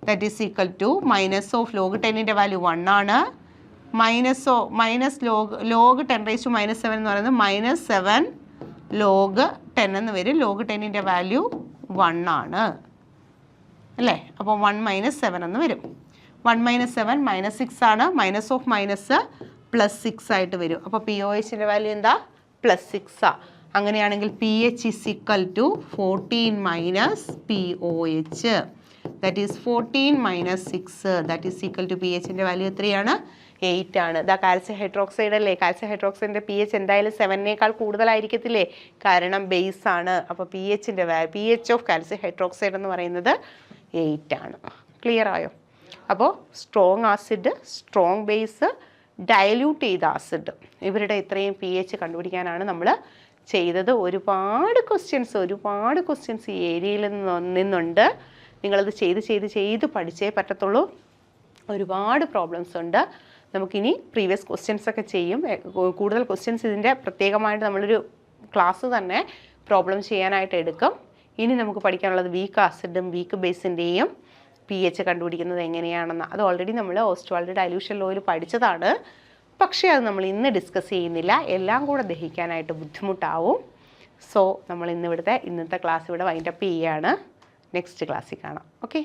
That is equal to minus of log 10ൻ്റെ value 1 ആണ്. Minus log 10 raised to minus 7 എന്ന് പറയുന്നത് minus 7 log 10 എന്ന് വരും. log 10ൻ്റെ value 1 ആണ് അല്ലേ? അപ്പോൾ 1 minus 7 എന്ന് വരും. 1 minus 7 minus 6 ആണ്. മൈനസ് ഓഫ് മൈനസ് പ്ലസ് 6 ആയിട്ട് വരും. അപ്പോൾ POHൻ്റെ വാല്യൂ എന്താ? പ്ലസ് 6 ആ. അങ്ങനെയാണെങ്കിൽ PH is equal to 14 minus POH. That is 14 minus 6. That is equal to PHൻ്റെ വാല്യൂ എത്രയാണ്? 8 ആണ്. ഇതാ കാൽസ്യം ഹൈഡ്രോക്സൈഡ് അല്ലേ? കാൽസ്യം ഹൈഡ്രോക്സൈഡിൻ്റെ PH എന്തായാലും 7നേക്കാൾ കൂടുതലായിരിക്കത്തില്ലേ? കാരണം ബേസ് ആണ്. അപ്പോൾ PH ഓഫ് കാൽസ്യം ഹൈഡ്രോക്സൈഡ് എന്ന് പറയുന്നത് 8 ആണ്. ക്ലിയർ ആയോ? അപ്പോൾ strong acid, strong base, dilute ചെയ്ത ആസിഡ്, ഇവരുടെ ഇത്രയും PH കണ്ടുപിടിക്കാനാണ് നമ്മൾ ചെയ്തത്. ഒരുപാട് ക്വസ്റ്റ്യൻസ് ഈ ഏരിയയിൽ നിന്നുണ്ട്. നിങ്ങളത് ചെയ്ത് പഠിച്ചേ പറ്റത്തുള്ളൂ. ഒരുപാട് പ്രോബ്ലംസ് ഉണ്ട്. നമുക്കിനി പ്രീവിയസ് ക്വസ്റ്റ്യൻസ് ഒക്കെ ചെയ്യും. കൂടുതൽ ക്വസ്റ്റ്യൻസ് ഇതിൻ്റെ പ്രത്യേകമായിട്ട് നമ്മളൊരു ക്ലാസ് തന്നെ പ്രോബ്ലം ചെയ്യാനായിട്ട് എടുക്കും. ഇനി നമുക്ക് പഠിക്കാനുള്ളത് വീക്ക് ആസിഡും വീക്ക് ബേസിൻ്റെയും PH കണ്ടുപിടിക്കുന്നത് എങ്ങനെയാണെന്ന്. അത് ഓൾറെഡി നമ്മൾ ഓസ്റ്റ്വാൾഡ് ഡൈല്യൂഷൻ ലോയിൽ പഠിച്ചതാണ്. പക്ഷേ അത് നമ്മൾ ഇന്ന് ഡിസ്കസ് ചെയ്യുന്നില്ല. എല്ലാം കൂടെ ദഹിക്കാനായിട്ട് ബുദ്ധിമുട്ടാവും. സോ നമ്മൾ ഇന്നത്തെ ക്ലാസ് ഇവിടെ വൈൻഡപ്പ് ചെയ്യുകയാണ്. നെക്സ്റ്റ് ക്ലാസ്സിൽ കാണാം. ഓക്കെ.